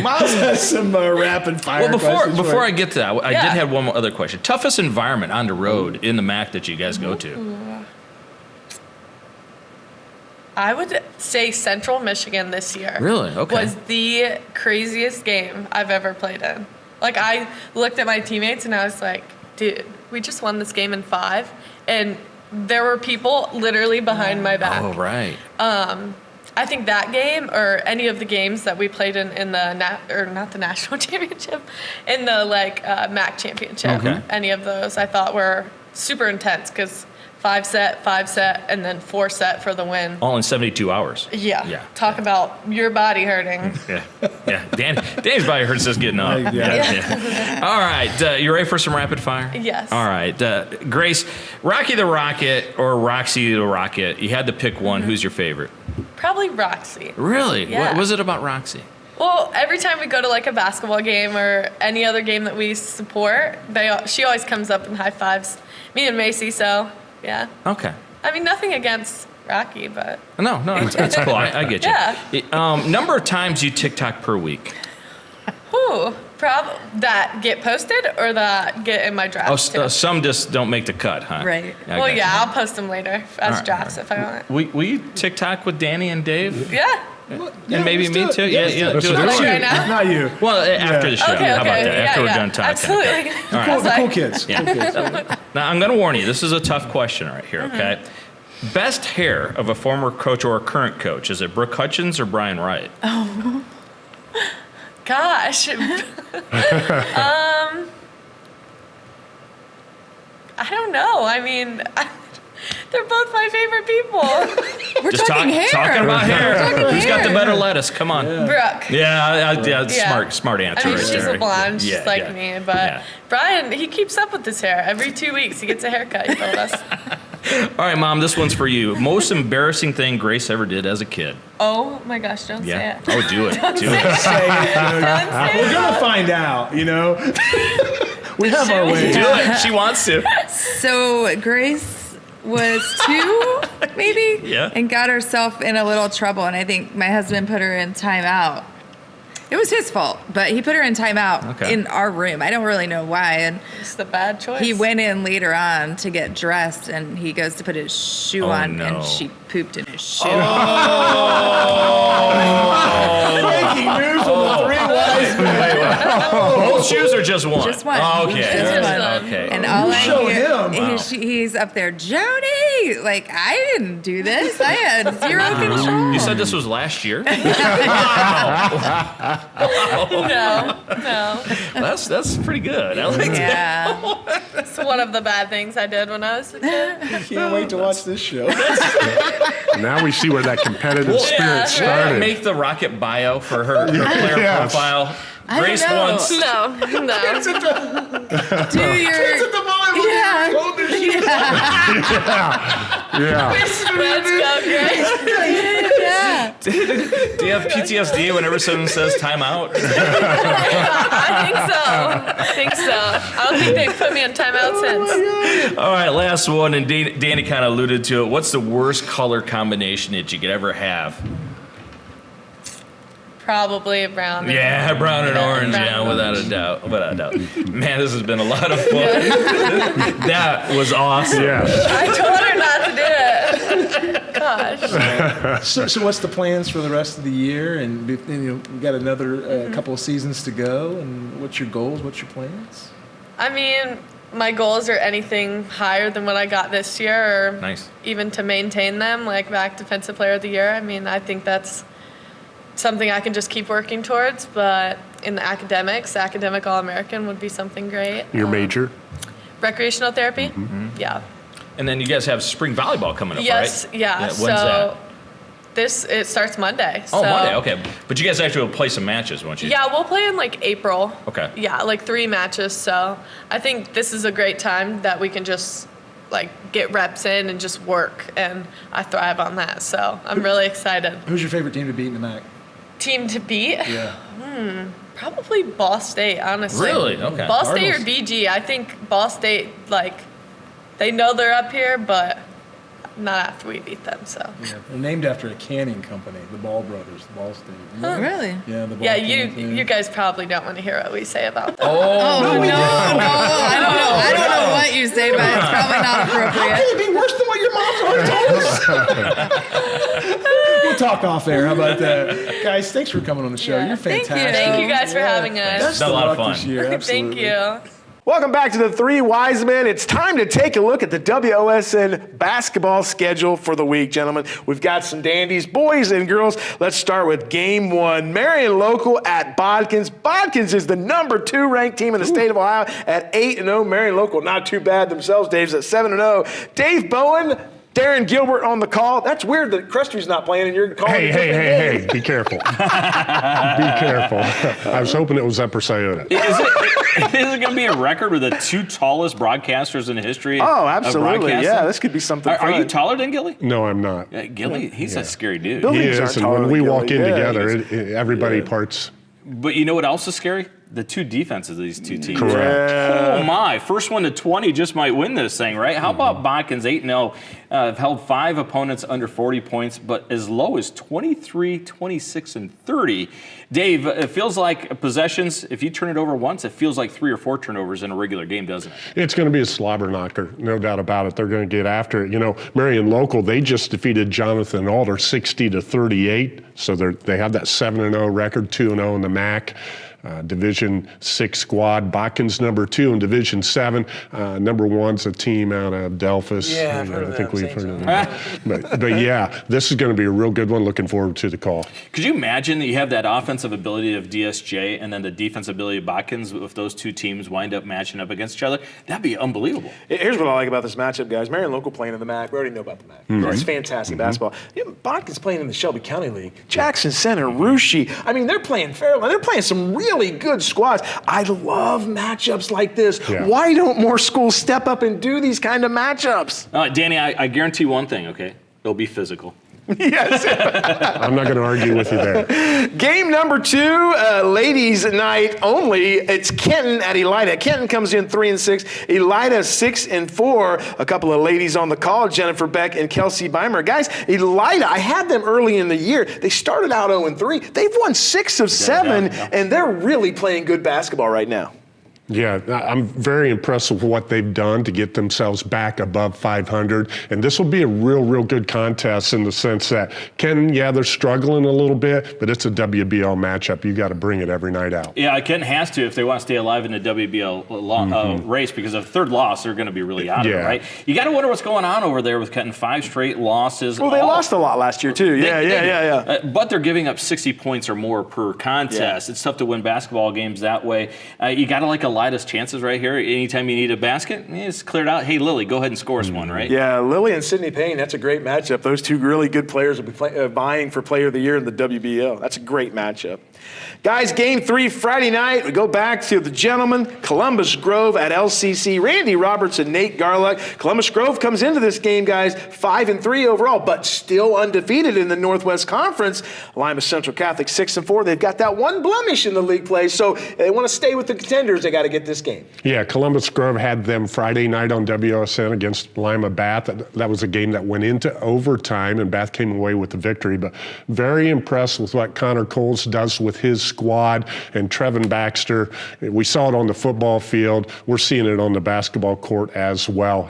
Miles has some rapid fire Well, questions. before I get to that, I Yeah. did have one more other question. Toughest environment on the road in the MAC that you guys go to? I would say Central Michigan this year. Really? Okay. Was the craziest game I've ever played in. Like, I looked at my teammates and I was like, dude, we just won this game in 5. And there were people literally behind my back. Oh, right. I think that game or any of the games that we played in the not the national championship, in the MAC championship, Okay. any of those I thought were super intense because 5 set, and then 4 set for the win. All in 72 hours. Yeah. Yeah. Talk about your body hurting. Yeah. Danny's body hurts just getting up. Yeah. All right. You ready for some rapid fire? Yes. All right. Grace, Rocky the Rocket or Roxy the Rocket, you had to pick one. Who's your favorite? Probably Roxy. Really? Yeah. What was it about Roxy? Well, every time we go to a basketball game or any other game that we support, she always comes up and high fives me and Macy. So yeah. Okay. I mean, nothing against Rocky, but No, it's cool. I get you. Yeah. Number of times you TikTok per week? that get posted or that get in my drafts too? Some just don't make the cut, huh? Right. I Well, got yeah, you. I'll post them later as right, drafts all if I want. Will you TikTok with Danny and Dave? Yeah. And maybe let's me do it. too? Yeah, Yeah, let's do do it. it. Like right now? Not you. Well, after the show. Okay, How about okay. that? Yeah, After we're yeah. done talking. Absolutely. Okay. Cool, I was the cool like- kids. Yeah. Cool kids. Now, I'm going to warn you. This is a tough question right here, okay? Best hair of a former coach or a current coach. Is it Brooke Hutchins or Brian Wright? Gosh. I don't know. I mean, they're both my favorite people. We're talking hair. Talking about hair. talking Who's got the hair. better lettuce? Come on. Brooke. Yeah, smart answer I mean, right she's there. a blonde, just like yeah. me. But Yeah. Brian, he keeps up with his hair. Every 2 weeks, he gets a haircut, he told us. All right, Mom, this one's for you. Most embarrassing thing Grace ever did as a kid? Oh, my gosh, don't say it. Oh, do it. Do it. We're going to find out, you know? We have our ways. Do it. She wants to. So Grace was 2, maybe? Yeah. And got herself in a little trouble. And I think my husband put her in timeout. It was his fault, but he put her in timeout Okay. in our room. I don't really know why. And It's the bad choice. he went in later on to get dressed, and he goes to put his shoe Oh, on, no. and she pooped in his shoe. Breaking news from the three wise men. Both shoes or just one? Just one. Oh, okay. Just one. Okay. And all I Show hear, him. Wow. he's up there, Jody. Like, I didn't do this. I had zero control. You said this was last year? No. That's pretty good. I like that. Yeah. It's one of the bad things I did when I was a kid. Can't wait to watch this show. Now we see where that competitive spirit yeah. started. Make the Rocket bio for her player Yes. profile. I Grace don't know. once. No. Do your. Yeah. Yeah. Let's go, Grace. Yeah. Do you have PTSD whenever someone says timeout? I think so. I don't think they've put me in timeout since. All right, last one, and Danny kind of alluded to it. What's the worst color combination that you could ever have? Probably brown. Yeah, brown and orange. Brown Yeah, and without a doubt. Without a doubt. Man, this has been a lot of fun. That was awesome. Yeah. I told her not to do it. Gosh. So what's the plans for the rest of the year? And you know, we got another couple of seasons to go. And what's your goals? What's your plans? I mean, my goals are anything higher than what I got this year, or Nice. even to maintain them, like MAC Defensive Player of the Year. I mean, I think that's something I can just keep working towards. But in the academics, academic All-American would be something great. Your major? Recreational therapy? Yeah. And then you guys have spring volleyball coming up, Yes, right? yeah. When's So that? It starts Monday. Oh, so. Monday, okay. But you guys actually will play some matches, won't you? Yeah, we'll play in like April. Okay. Yeah, like 3 matches. So I think this is a great time that we can just like get reps in and just work, and I thrive on that. So I'm really excited. Who's your favorite team to beat in the MAC? Team to beat? Yeah. Probably Ball State, honestly. Really? Okay. Ball State or Cardinals. BG. I think Ball State, like, they know they're up here, but not after we beat them. So. Yeah. They're named after a canning company, the Ball brothers, the Ball State. Really? Yeah, the Ball Yeah, canning thing. you guys probably don't want to hear what we say about that. Oh, no, I don't know what you say, but it's probably not appropriate. How can it be worse than what your mom's already told us? We'll talk off air. How about that? Guys, thanks for coming on the show. Yeah. You're Thank you. fantastic. Thank you guys for having Best us. It's been a lot of luck fun. this year. Absolutely. Thank you. Welcome back to the Three Wise Men. It's time to take a look at the WOSN basketball schedule for the week, gentlemen. We've got some dandies, boys and girls. Let's start with game 1. Marion Local at Bodkins. Bodkins is the number 2 ranked team in the state of Ohio at 8-0. Marion Local, not too bad themselves. Dave's at 7-0. Dave Bowen, Darren Gilbert on the call. That's weird that Crusty's not playing and you're calling. Hey, be careful. Be careful. I was hoping it was Upper Scioto. Is it going to be a record with the 2 tallest broadcasters in the history Oh, of absolutely. broadcasting? Yeah, this could be something Are you fun. taller than Gilly? No, I'm not. Gilly, he's a scary dude. Bill- He Buildings is, aren't and taller when than we Gilly. walk in Yeah, together, everybody parts. But you know what else is scary? The 2 defenses of these 2 teams. Correct. Oh my! First one to 20 just might win this thing, right? How about Bodkins 8-0? Have held 5 opponents under 40 points, but as low as 23, 26, and 30. Dave, it feels like possessions. If you turn it over once, it feels like 3 or 4 turnovers in a regular game, doesn't it? It's going to be a slobber knocker, no doubt about it. They're going to get after it. You know, Marion Local, they just defeated Jonathan Alder 60-38, so they have that 7-0 record, 2-0 in the MAC. Division 6 squad. Bodkins number 2 in Division 7. Number 1's a team out of Delphus. Yeah, I've heard of I think them, we've heard of Saints. them. But yeah, this is going to be a real good one. Looking forward to the call. Could you imagine that you have that offensive ability of DSJ and then the defensive ability of Bodkins if those 2 teams wind up matching up against each other? That'd be unbelievable. Here's what I like about this matchup, guys. Marion Local playing in the MAC. We already know about the MAC. It's fantastic basketball. Yeah, Bodkins playing in the Shelby County League. Jackson Center, Russia. I mean, they're playing Fairlawn. They're playing some really good squads. I love matchups like this. Yeah. Why don't more schools step up and do these kind of matchups? Danny, I guarantee one thing, okay? It'll be physical. Yes. I'm not going to argue with you there. Game number 2, ladies' night only. It's Kenton at Elida. Kenton comes in 3-6. Elida 6-4. A couple of ladies on the call, Jennifer Beck and Kelsey Beimer. Guys, Elida, I had them early in the year. They started out 0-3. They've won 6 of 7, and they're really playing good basketball right now. Yeah, I'm very impressed with what they've done to get themselves back above 500. And this will be a real good contest in the sense that they're struggling a little bit, but it's a WBL matchup. You got to bring it every night out. Yeah, Kenton has to if they want to stay alive in the WBL race, because of third loss, they're going to be really out of it, right? You got to wonder what's going on over there with Kenton. 5 straight losses. Well, they lost a lot last year, too. Yeah. But they're giving up 60 points or more per contest. It's tough to win basketball games that way. You got to like Elida's chances right here. Anytime you need a basket, it's cleared out. Hey, Lily, go ahead and score us one, right? Yeah, Lily and Sydney Payne, that's a great matchup. Those 2 really good players will be vying for Player of the Year in the WBL. That's a great matchup. Guys, game 3 Friday night. We go back to the gentlemen. Columbus Grove at LCC. Randy Roberts and Nate Garluck. Columbus Grove comes into this game, guys, 5-3 overall, but still undefeated in the Northwest Conference. Lima Central Catholic 6-4. They've got that one blemish in the league play, so they want to stay with the contenders. They got to get this game. Yeah, Columbus Grove had them Friday night on WSN against Lima Bath. That was a game that went into overtime, and Bath came away with the victory. But very impressed with what Connor Coles does with his squad, and Trevin Baxter. We saw it on the football field. We're seeing it on the basketball court as well.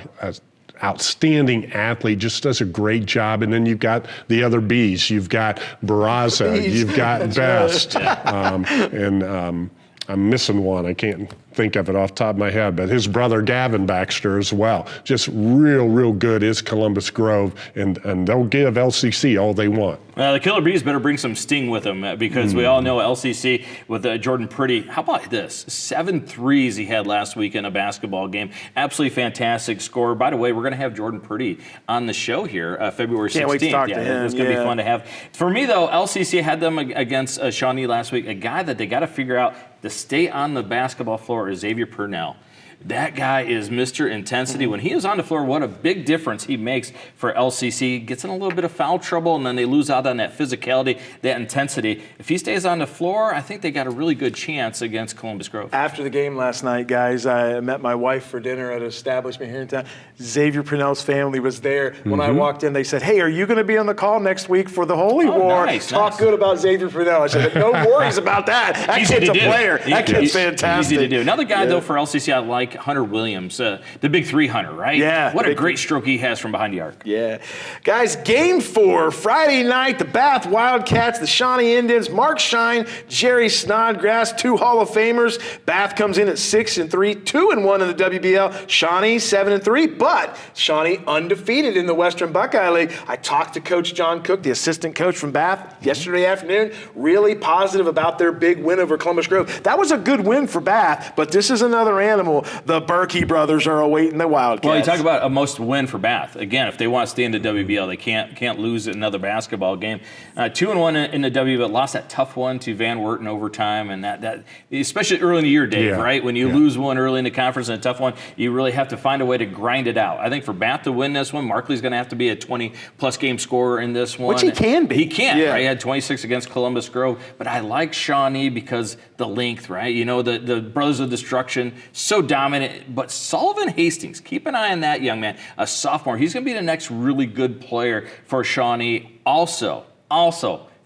Outstanding athlete, just does a great job. And then you've got the other Bs. You've got Barraza. You've got Best. And I'm missing one. I can't. think of it off the top of my head, but his brother Gavin Baxter as well. Just real good is Columbus Grove, and they'll give LCC all they want. The Killer Bees better bring some sting with them because we all know LCC with Jordan Priddy. How about this? 7 threes he had last week in a basketball game. Absolutely fantastic score. By the way, we're going to have Jordan Priddy on the show here February 16th. Can't wait to talk to him. It's going to be fun to have. For me, though, LCC had them against Shawnee last week. A guy that they got to figure out to stay on the basketball floor is Xavier Purnell. That guy is Mr. Intensity. When he is on the floor, what a big difference he makes for LCC. Gets in a little bit of foul trouble, and then they lose out on that physicality, that intensity. If he stays on the floor, I think they got a really good chance against Columbus Grove. After the game last night, guys, I met my wife for dinner at an establishment here in town. Xavier Purnell's family was there. When I walked in, they said, "Hey, are you going to be on the call next week for the Holy War? Talk good about Xavier Purnell." I said, "No worries about that. That kid's a player. That kid's fantastic." Easy to do. Another guy, though, for LCC I like, Hunter Williams, the big 300, right? Yeah. What a great stroke he has from behind the arc. Yeah. Guys, game 4, Friday night, the Bath Wildcats, the Shawnee Indians, Mark Shine, Jerry Snodgrass, 2 Hall of Famers. Bath comes in at 6-3, 2-1 in the WBL. Shawnee 7-3, but Shawnee undefeated in the Western Buckeye League. I talked to Coach John Cook, the assistant coach from Bath, yesterday afternoon, really positive about their big win over Columbus Grove. That was a good win for Bath, but this is another animal. The Berkey brothers are awaiting the Wildcats. Well, you talk about a most win for Bath. Again, if they want to stay in the WBL, they can't lose another basketball game. 2-1 in the WBL, lost that tough one to Van Wert in overtime, and that especially early in the year, Dave, right? When you lose one early in the conference and a tough one, you really have to find a way to grind it out. I think for Bath to win this one, Markley's going to have to be a 20-plus game scorer in this one. Which he can be. He can, right? He had 26 against Columbus Grove, but I like Shawnee because the length, right? You know, the Brothers of Destruction, so dominant, but Sullivan Hastings, keep an eye on that young man, a sophomore. He's going to be the next really good player for Shawnee. Also,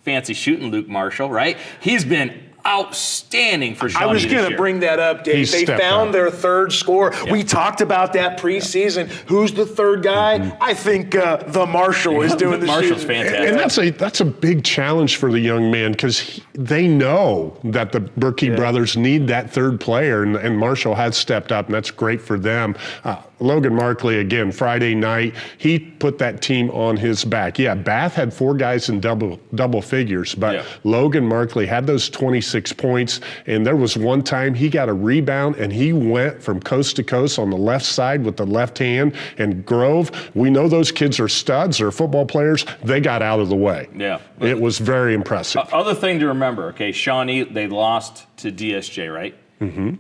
fancy shooting Luke Marshall, right? He's been outstanding for Shawnee. I was going to bring that up, Dave. They found their third scorer. Yeah. We talked about that preseason. Yeah. Who's the third guy? I think the Marshall is doing the Marshall's shooting. fantastic. And that's a big challenge for the young man because they know that the Berkey brothers need that third player, and Marshall has stepped up, and that's great for them. Logan Markley, again, Friday night, he put that team on his back. Yeah, Bath had 4 guys in double figures, but Logan Markley had those 26 points, and there was one time he got a rebound, and he went from coast to coast on the left side with the left hand, and Grove, we know those kids are studs, they're football players, they got out of the way. Yeah. It was very impressive. Other thing to remember, okay, Shawnee, they lost to DSJ, right? Mm-hmm.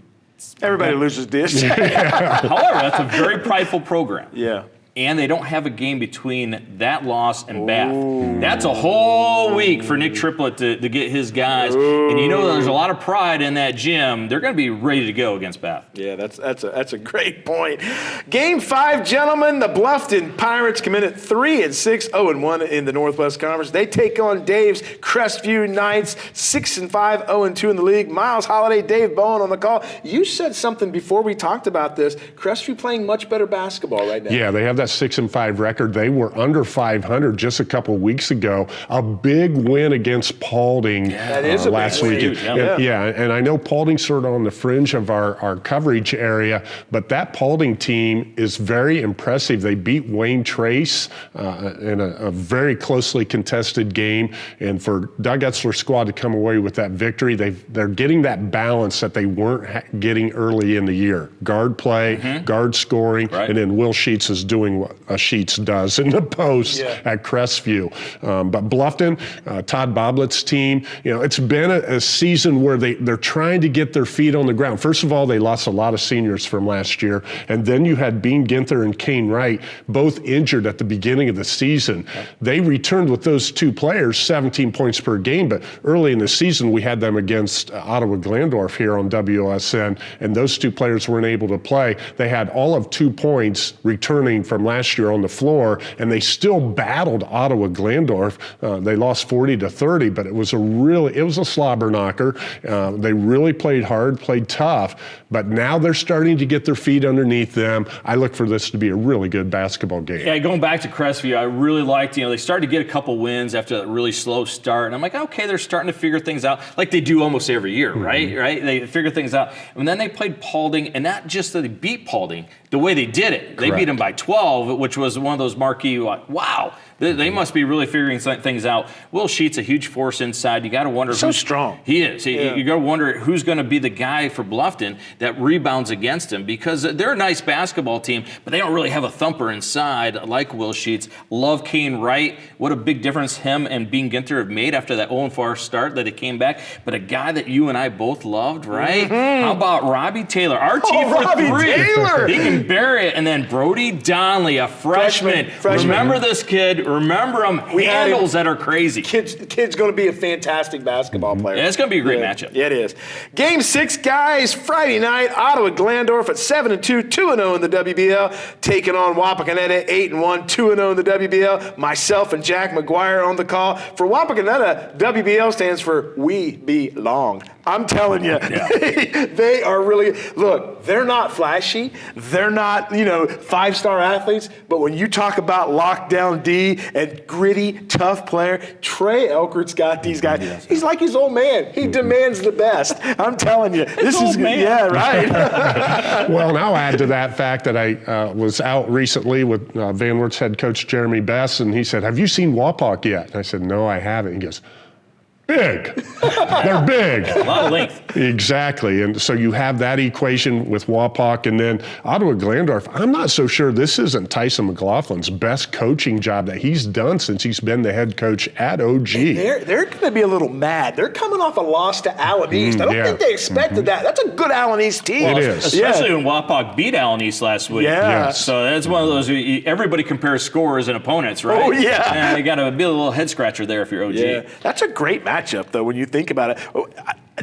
Everybody loses DSJ. However, that's a very prideful program. Yeah. And they don't have a game between that loss and Bath. That's a whole week for Nick Triplett to get his guys. And you know there's a lot of pride in that gym. They're going to be ready to go against Bath. Yeah, that's a great point. Game 5, gentlemen. The Bluffton Pirates come in at 3-6, 0-1 in the Northwest Conference. They take on Dave's Crestview Knights, 6-5, 0-2 in the league. Miles Holliday, Dave Bowen on the call. You said something before we talked about this. Crestview playing much better basketball right now. Yeah, they have that 6-5 record. They were under 500 just a couple weeks ago. A big win against Paulding last week. Yeah, and I know Paulding's sort of on the fringe of our coverage area, but that Paulding team is very impressive. They beat Wayne Trace in a very closely contested game, and for Doug Etzler's squad to come away with that victory, they're getting that balance that they weren't getting early in the year. Guard play, guard scoring, and then Will Sheets is doing what Sheets does in the post at Crestview. But Bluffton, Todd Boblett's team, it's been a season where they're trying to get their feet on the ground. First of all, they lost a lot of seniors from last year, and then you had Bean Ginther and Kane Wright both injured at the beginning of the season. They returned with those 2 players, 17 points per game, but early in the season we had them against Ottawa Glandorf here on WSN, and those 2 players weren't able to play. They had all of 2 points returning from from last year on the floor, and they still battled Ottawa Glandorf. They lost 40-30, but it was a slobber knocker. They really played hard, played tough, but now they're starting to get their feet underneath them. I look for this to be a really good basketball game. Yeah, going back to Crestview, I really liked, they started to get a couple wins after that really slow start. And I'm like, okay, they're starting to figure things out like they do almost every year, right? They figure things out. And then they played Paulding, and not just that they beat Paulding, the way they did it. They beat them by 12, which was one of those marquee, wow, they must be really figuring things out. Will Sheets, a huge force inside. You got to wonder who's strong. He is. You got to wonder who's going to be the guy for Bluffton that rebounds against him, because they're a nice basketball team, but they don't really have a thumper inside like Will Sheets. Love Kane Wright. What a big difference him and Bean Ginter have made after that 0-4 start that it came back. But a guy that you and I both loved, right? How about Robbie Taylor? RT for Robbie 3. Taylor. He can bury it. And then Brody Donnelly, a freshman. Remember this kid. Remember him. Handles that are crazy. Kid's going to be a fantastic basketball player. Yeah, it's going to be a great matchup. Yeah, it is. Game 6, guys, Friday night, Ottawa Glandorf at 7-2, 2-0 in the WBL, taking on Wapakoneta, 8-1, 2-0 in the WBL. Myself and Jack McGuire on the call. For Wapakoneta, WBL stands for We Belong. I'm telling you, they are really, look, they're not flashy. They're not, 5-star athletes. But when you talk about lockdown D and gritty, tough player, Trey Elkert's got these guys. He's like his old man. He demands the best. I'm telling you. This is good. Yeah, right. Well, and I'll add to that fact that I was out recently with Van Wert's head coach, Jeremy Bess, and he said, "Have you seen Wapak yet?" And I said, "No, I haven't." He goes, "Big. They're big." A lot of length. Exactly. And so you have that equation with Wapak, and then Ottawa Glandorf. I'm not so sure this isn't Tyson McLaughlin's best coaching job that he's done since he's been the head coach at OG. They're going to be a little mad. They're coming off a loss to Allen East. I don't think they expected that. That's a good Allen East team. It is. Especially when Wapak beat Allen East last week. Yeah. Yes. So that's one of those, everybody compares scores and opponents, right? Oh, yeah. And you got to be a little head scratcher there if you're OG. Yeah. That's a great matchup, though, when you think about it.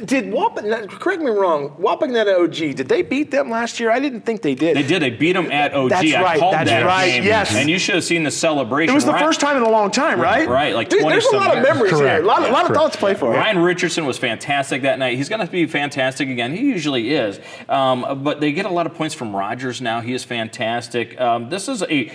Did Wapakoneta, correct me wrong, Wapakoneta OG, did they beat them last year? I didn't think they did. They did. They beat them at OG. That's I right. called That's that right. game. Yes. And you should have seen the celebration. It was the first time in a long time, right? Right, like There's 20 a lot of memories Correct. here. A lot of thoughts to play for. Ryan Richardson was fantastic that night. He's going to be fantastic again. He usually is. But they get a lot of points from Rogers now. He is fantastic. This is a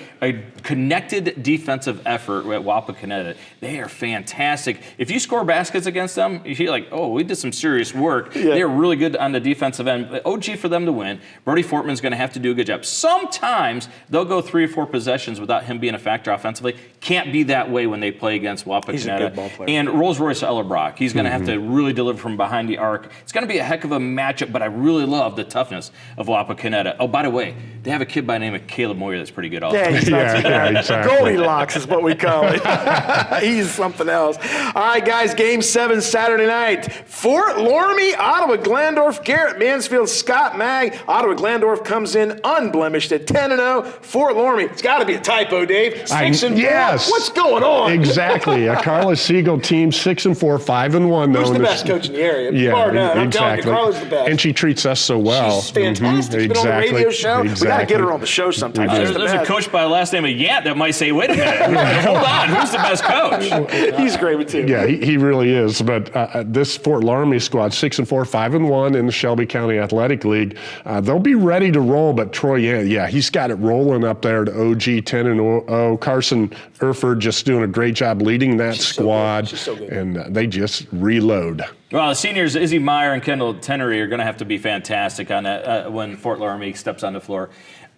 connected defensive effort at Wapakoneta. They are fantastic. If you score baskets against them, you feel like, oh, we did some serious work. Yeah. They're really good on the defensive end. OG for them to win. Brody Fortman's going to have to do a good job. Sometimes they'll go 3 or 4 possessions without him being a factor offensively. Can't be that way when they play against Wapakoneta. He's a good ball player. And Rolls-Royce Ellerbrock. He's going to have to really deliver from behind the arc. It's going to be a heck of a matchup, but I really love the toughness of Wapakoneta. Oh, by the way, they have a kid by the name of Caleb Moyer that's pretty good also. Yeah, Yeah, exactly. Goldilocks is what we call it. He's something else. All right, guys, Game 7 Saturday night. Fort Loramie, Ottawa Glandorf, Garrett Mansfield, Scott Mag. Ottawa Glandorf comes in unblemished at 10-0. Fort Loramie, it's got to be a typo, Dave. 6-4. Yes. What's going on? Exactly. A Carla Siegel team, 6-4, 5-1. Who's the best coach in the area? Yeah, Bar none. I'm exactly. telling you, Carla's the best. And she treats us so well. She's fantastic. She's been on the radio show. We got to get her on the show sometime. We do. There's a coach by the last name of Yant that might say, wait a minute, hold on, who's the best coach? He's great too. Yeah, he really is. But this Fort Loramie squad, 6-4, 5-1 in the Shelby County Athletic League, they'll be ready to roll. But Troy Yant, yeah, he's got it rolling up there to OG 10-0. Carson Erford just doing a great job leading that squad. She's so good. And they just reload. Well, the seniors, Izzy Meyer and Kendall Tenery, are going to have to be fantastic on that when Fort Loramie steps on the floor.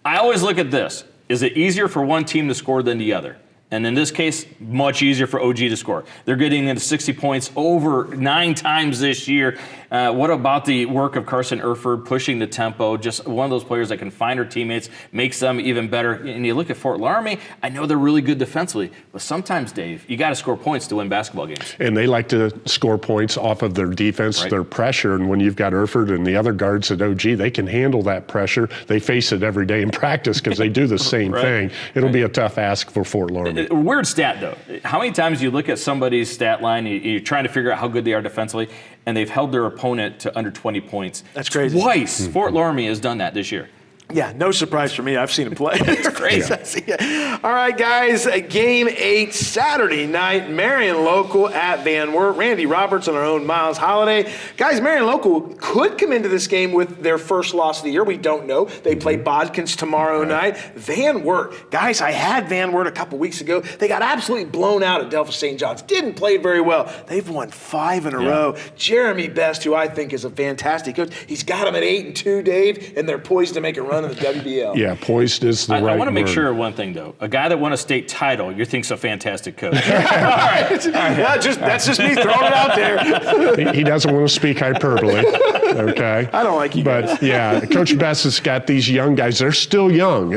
I always look at this. Is it easier for one team to score than the other? And in this case, much easier for OG to score. They're getting into 60 points over 9 times this year. What about the work of Carson Erford pushing the tempo? Just one of those players that can find her teammates, makes them even better. And you look at Fort Loramie, I know they're really good defensively, but sometimes, Dave, you got to score points to win basketball games. And they like to score points off of their defense, their pressure. And when you've got Erford and the other guards at OG, they can handle that pressure. They face it every day in practice because they do the same thing. It'll be a tough ask for Fort Loramie. Weird stat, though. How many times you look at somebody's stat line, you're trying to figure out how good they are defensively, and they've held their opponent to under 20 points. That's crazy. Twice. Fort Loramie has done that this year. Yeah, no surprise for me. I've seen him play. It's crazy. Yeah. All right, guys. Game 8, Saturday night. Marion Local at Van Wert. Randy Roberts and our own Miles Holiday. Guys, Marion Local could come into this game with their first loss of the year. We don't know. They play Bodkins tomorrow night. Van Wert. Guys, I had Van Wert a couple weeks ago. They got absolutely blown out at Delphos St. John's. Didn't play very well. They've won 5 in a row. Jeremy Best, who I think is a fantastic coach, he's got them at 8-2, Dave, and they're poised to make a run in the WBL. Yeah, poised is the right word. I want to make sure of one thing, though. A guy that won a state title, you think's a fantastic coach. All right. That's just me throwing it out there. He doesn't want to speak hyperbole, okay? I don't like you But, guys. yeah, Coach Best has got these young guys. They're still young,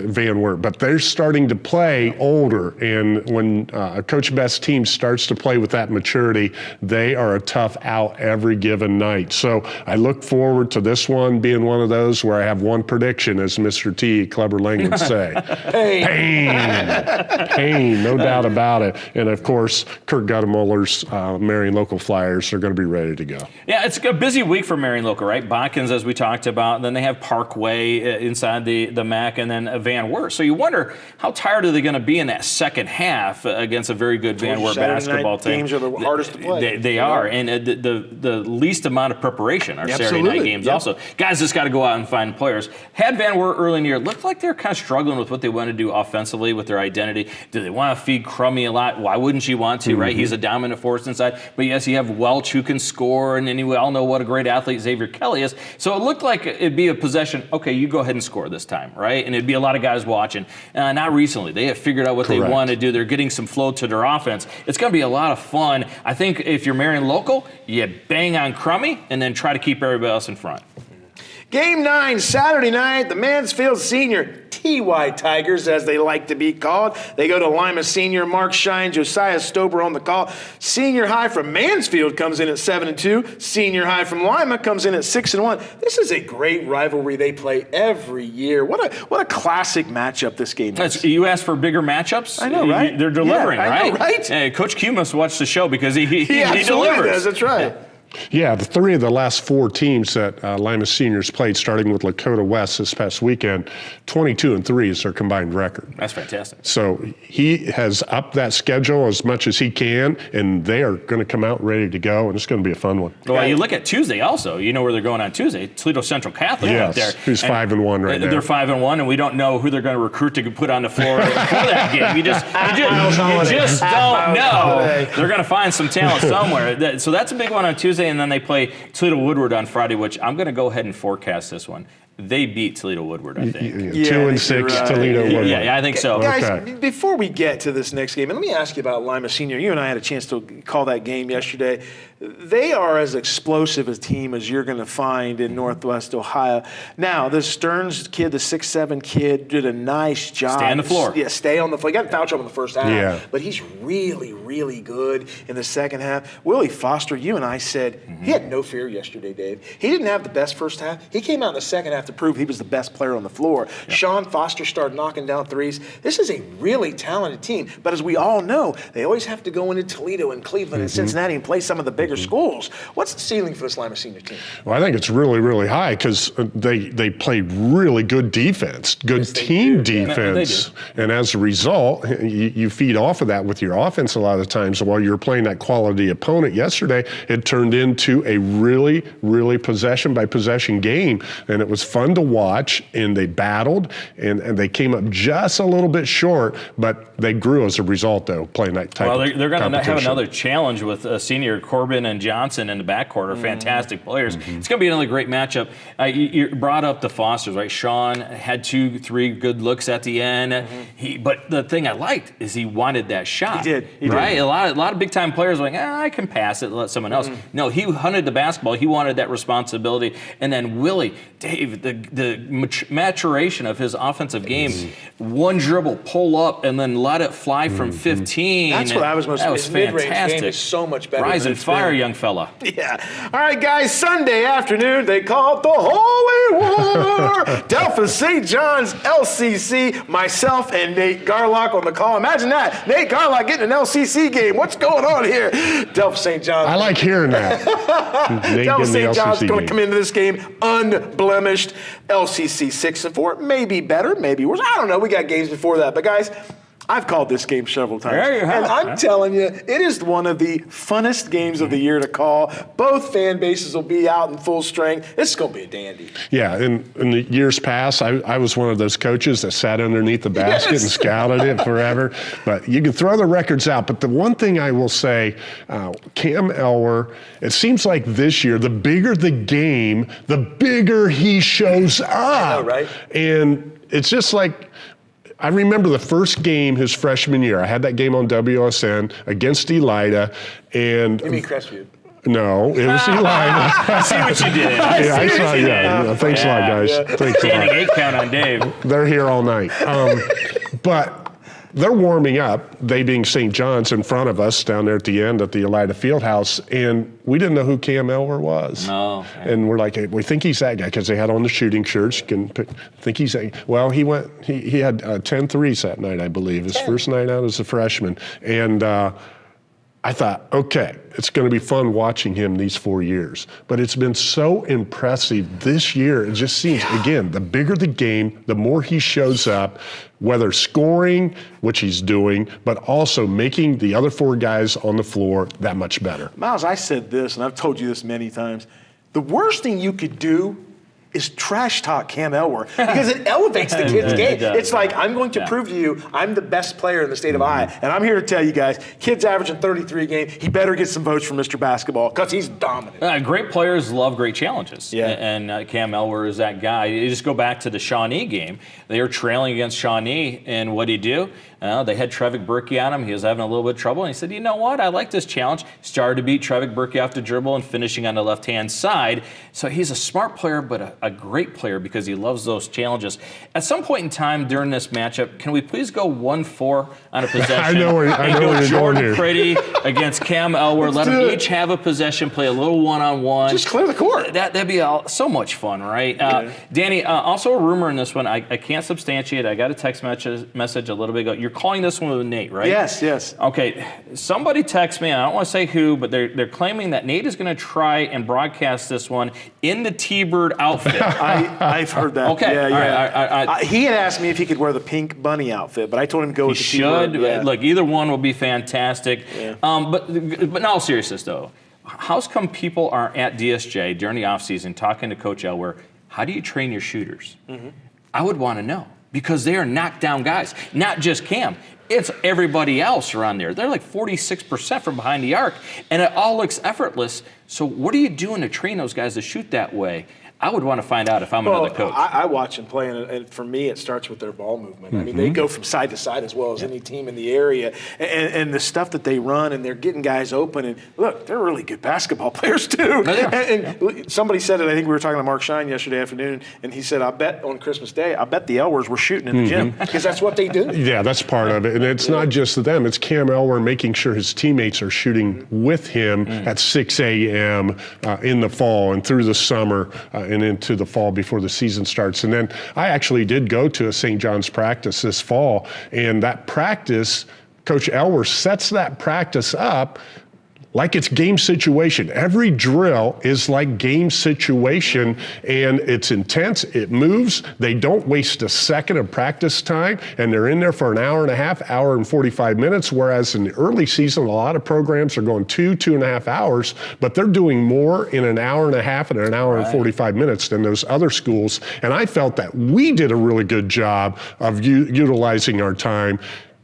Van Wert, but they're starting to play older. And when a Coach Best team starts to play with that maturity, they are a tough out every given night. So I look forward to this one being one of those where I have one prediction, as Mr. T. Clubber Lang would say. Pain, no doubt about it. And, of course, Kurt Guttemuller's Marion Local Flyers are going to be ready to go. Yeah, it's a busy week for Marion Local, right? Bodkins, as we talked about. Then they have Parkway inside the MAC, and then Van Wert. So you wonder, how tired are they going to be in that second half against a very good Van Wert basketball team? Games are the hardest to play. They are. And the least amount of preparation are Saturday night games also. Guys just got to go out and find players. Had Van Wert early in the year, it looked like they're kind of struggling with what they want to do offensively with their identity. Do they want to feed Crummy a lot? Why wouldn't you want to, right? He's a dominant force inside. But yes, you have Welch who can score, and then we all know what a great athlete Xavier Kelly is. So it looked like it'd be a possession, okay, you go ahead and score this time, right? And it'd be a lot of guys watching. Not recently. They have figured out what they want to do. They're getting some flow to their offense. It's going to be a lot of fun. I think if you're Marion Local, you bang on Crummy and then try to keep everybody else in front. Game 9, Saturday night, the Mansfield Senior TY Tigers, as they like to be called. They go to Lima Senior, Mark Shine, Josiah Stober on the call. Senior High from Mansfield comes in at 7-2. Senior High from Lima comes in at 6-1. This is a great rivalry they play every year. What a classic matchup this game is. You asked for bigger matchups? I know, right? They're delivering, I right? know, right? Hey, Coach Q must watch the show because he absolutely delivers. does. That's right. Yeah. Yeah, the 3 of the last 4 teams that Lima Seniors played, starting with Lakota West this past weekend, 22-3 is their combined record. That's fantastic. So he has upped that schedule as much as he can, and they are going to come out ready to go, and it's going to be a fun one. Well, you look at Tuesday also. You know where they're going on Tuesday. Toledo Central Catholic out there. Who's 5-1 right now. They're 5-1, and we don't know who they're going to recruit to put on the floor for that game. You just don't know. They're going to find some talent somewhere. So that's a big one on Tuesday, and then they play Toledo Woodward on Friday, which I'm going to go ahead and forecast this one. They beat Toledo Woodward, I think. 2-6 right. Toledo Woodward. Yeah, I think so. Guys, before we get to this next game, and let me ask you about Lima Senior. You and I had a chance to call that game yesterday. They are as explosive a team as you're going to find in Northwest Ohio. Now, the Stearns kid, the 6'7" kid, did a nice job. Stay on the floor. Yeah, stay on the floor. He got in foul trouble in the first half, but he's really, really good in the second half. Willie Foster, you and I said he had no fear yesterday, Dave. He didn't have the best first half. He came out in the second half to prove he was the best player on the floor. Yep. Sean Foster started knocking down threes. This is a really talented team, but as we all know, they always have to go into Toledo and Cleveland and Cincinnati and play some of the bigger schools. What's the ceiling for this Lima Senior team? Well, I think it's really, really high because they play really good defense, good team defense. And as a result, you feed off of that with your offense a lot of times. While you're playing that quality opponent yesterday, it turned into a really, really possession-by-possession game. And it was fun to watch, and they battled, and they came up just a little bit short, but they grew as a result, though, playing that type of they're going to have competition. another challenge with senior Corbin and Johnson in the backcourt are fantastic players. It's going to be another great matchup. You brought up the Fosters, right? Sean had 2-3 good looks at the end. But the thing I liked is he wanted that shot. He did. A lot of big-time players are like, I can pass it, let someone else. No, he hunted the basketball. He wanted that responsibility. And then Willie, Dave, the maturation of his offensive game, one dribble, pull up, and then let it fly from 15. That's what I was most. That was his mid-range fantastic. game is so much better. Rise than and it's fire, been. young fella. Yeah. All right, guys. Sunday afternoon, they call it the Holy War. Delphos St. John's LCC. Myself and Nate Garlock on the call. Imagine that. Nate Garlock getting an LCC game. What's going on here? Delphos St. John's. I like hearing that. Delphos St. John's going to come into this game unblemished. LCC 6-4, maybe better, maybe worse. I don't know. We got games before that. But, guys, I've called this game several times. There you have. And I'm telling you, it is one of the funnest games of the year to call. Both fan bases will be out in full strength. It's going to be a dandy. Yeah, in the years past, I was one of those coaches that sat underneath the basket and scouted it forever. But you can throw the records out. But the one thing I will say, Cam Elwer, it seems like this year, the bigger the game, the bigger he shows up. I know, right? And it's just like, I remember the first game his freshman year. I had that game on WSN against Elida. And You mean Crestview? no, it was Elida. I see what you did. I saw, thanks a lot, guys. Thanks a lot. Standing 8 count on Dave. They're here all night. But they're warming up, they being St. John's, in front of us down there at the end at the Elida Fieldhouse, and we didn't know who Cam Elwer was. No. And we're like, hey, we think he's that guy because they had on the shooting shirts. You can think he's that. Well, he had 10 threes that night, I believe, his first night out as a freshman. And I thought, okay, it's going to be fun watching him these 4 years. But it's been so impressive this year. It just seems, again, the bigger the game, the more he shows up, whether scoring, which he's doing, but also making the other 4 guys on the floor that much better. Miles, I said this, and I've told you this many times. The worst thing you could do is trash talk Cam Elwer because it elevates the kid's game. It's like, I'm going to prove to you I'm the best player in the state of Iowa. And I'm here to tell you guys, kid's averaging 33 a game. He better get some votes from Mr. Basketball because he's dominant. Great players love great challenges. Yeah. And Cam Elwer is that guy. You just go back to the Shawnee game. They were trailing against Shawnee, and what did he do? They had Trevik Berkey on him. He was having a little bit of trouble, and he said, you know what? I like this challenge. Started to beat Trevik Berkey off the dribble and finishing on the left-hand side. So he's a smart player, but a great player because he loves those challenges. At some point in time during this matchup, can we please go 1-4 on a possession? I know where you're going Jordan here. Pretty against Cam Elwer. Let them each have a possession, play a little one-on-one. Just clear the court. That'd be so much fun, right? Danny, also a rumor in this one. I can't substantiate. I got a text message a little bit ago. You're calling this one with Nate, right? Yes. Okay. Somebody text me. I don't want to say who, but they're claiming that Nate is going to try and broadcast this one in the T-Bird outfit. I've heard that. Okay. Yeah. All right. He had asked me if he could wear the pink bunny outfit, but I told him to go with the should. T-Bird. Yeah. Look, either one will be fantastic. Yeah. But in all seriousness, though, how's come people are at DSJ during the offseason talking to Coach Elwer, how do you train your shooters? Mm-hmm. I would want to know because they are knockdown guys, not just Cam. It's everybody else around there. They're like 46% from behind the arc, and it all looks effortless. So what are you doing to train those guys to shoot that way? I would want to find out if I'm another coach. I watch them play, and for me, it starts with their ball movement. I mean, they go from side to side as well as any team in the area. And the stuff that they run, and they're getting guys open. And look, they're really good basketball players, too. And somebody said it, I think we were talking to Mark Shine yesterday afternoon, and he said, I bet on Christmas Day, I bet the Elwers were shooting in the gym because that's what they do. Yeah, that's part of it. And it's not just them. It's Cam Elwer making sure his teammates are shooting with him at 6 a.m. In the fall and through the summer and into the fall before the season starts. And then I actually did go to a St. John's practice this fall, and that practice, Coach Elwer sets that practice up like it's game situation. Every drill is like game situation, and it's intense, it moves. They don't waste a second of practice time, and they're in there for an hour and a half, hour and 45 minutes, whereas in the early season, a lot of programs are going 2.5 hours, but they're doing more in an hour and a half and an hour and 45 minutes than those other schools. And I felt that we did a really good job of utilizing our time.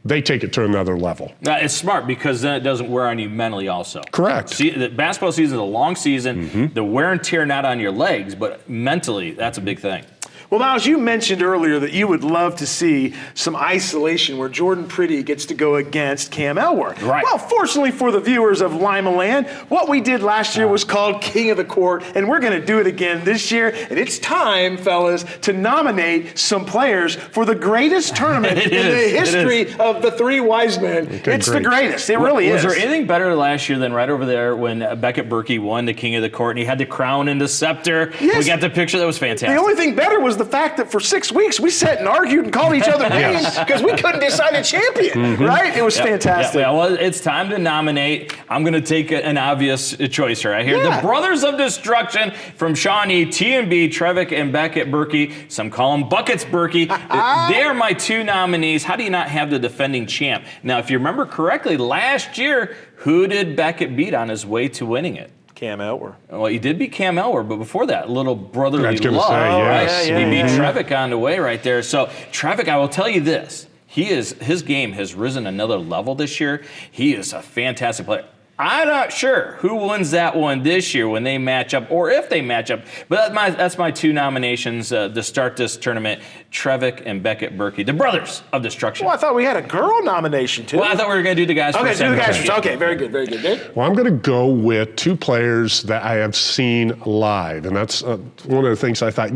They take it to another level. It's smart because then it doesn't wear on you mentally also. Correct. See, the basketball season is a long season. The wear and tear not on your legs, but mentally, that's a big thing. Well, Miles, you mentioned earlier that you would love to see some isolation where Jordan Pretty gets to go against Cam Elwer. Right. Well, fortunately for the viewers of Lima Land, what we did last year was called King of the Court, and we're going to do it again this year. And it's time, fellas, to nominate some players for the greatest tournament in the history of the Three Wise Men. Okay, it's great. the greatest. It really is. Was there anything better last year than right over there when Beckett Berkey won the King of the Court and he had the crown and the scepter? Yes. We got the picture. That was fantastic. The only thing better was the the fact that for 6 weeks we sat and argued and called each other names because we couldn't decide a champion, right? It was fantastic. Yeah, well, it's time to nominate. I'm going to take an obvious choice right here. Yeah. The Brothers of Destruction from Shawnee, T&B, Trevick, and Beckett Berkey. Some call them Buckets Berkey. They are my 2 nominees. How do you not have the defending champ? Now, if you remember correctly, last year, who did Beckett beat on his way to winning it? Cam Elwer. Well, he did beat Cam Elwer, but before that, little brotherly I was gonna love, say, right? yes. He beat Trevick on the way right there. So Trevick, I will tell you this. His game has risen another level this year. He is a fantastic player. I'm not sure who wins that one this year when they match up, or if they match up. But that's my 2 nominations to start this tournament: Trevick and Beckett Berkey, the Brothers of Destruction. Well, I thought we had a girl nomination too. Well, I thought we were going to do the guys. Okay, first. do the guys first. Okay, very good, very good. Dave? Well, I'm going to go with 2 players that I have seen live. And that's one of the things I thought,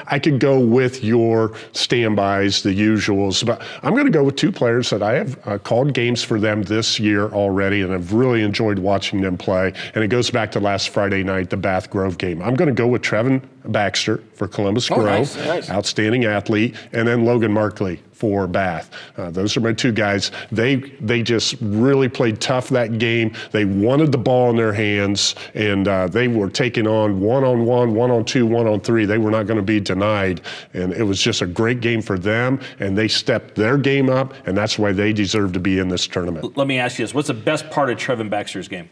I could go with your standbys, the usuals, but I'm going to go with 2 players that I have called games for them this year already, and I've really enjoyed watching them play. And it goes back to last Friday night, the Bath Grove game. I'm going to go with Trevin Baxter for Columbus Grove, nice. outstanding athlete, and then Logan Markley for Bath. Those are my 2 guys. They just really played tough that game. They wanted the ball in their hands, and they were taking on 1-on-1, 1-on-2, 1-on-3. They were not going to be denied, and it was just a great game for them, and they stepped their game up, and that's why they deserve to be in this tournament. Let me ask you this. What's the best part of Trevin Baxter's game?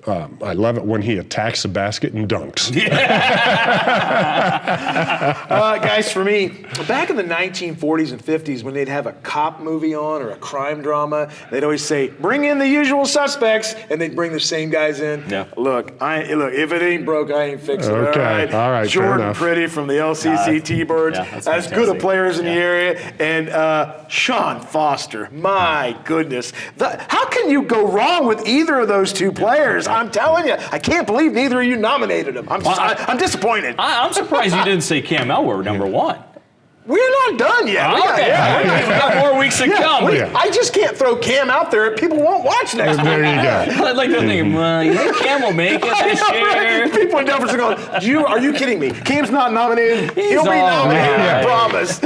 I love it when he attacks the basket and dunks. Guys, for me, back in the 1940s and 50s, when they'd have a cop movie on or a crime drama, they'd always say, "Bring in the usual suspects," and they'd bring the same guys in. Yeah. Look, if it ain't broke, I ain't fixing it. Okay, all right, fair Jordan enough. Pretty from the LCC T-Birds, that's as good a fantastic. players in the area, and Sean Foster. My goodness, how can you go wrong with either of those 2 players? I'm telling you, I can't believe neither of you nominated them. I'm disappointed. I'm surprised you didn't say Cam Elwer number 1. We're not done yet. We got more weeks to come. I just can't throw Cam out there. People won't watch next week. There you go. I'd like to think, well, you think Cam will make it this year? People in Denver are going, are you kidding me? Cam's not nominated. He'll be nominated, I promise.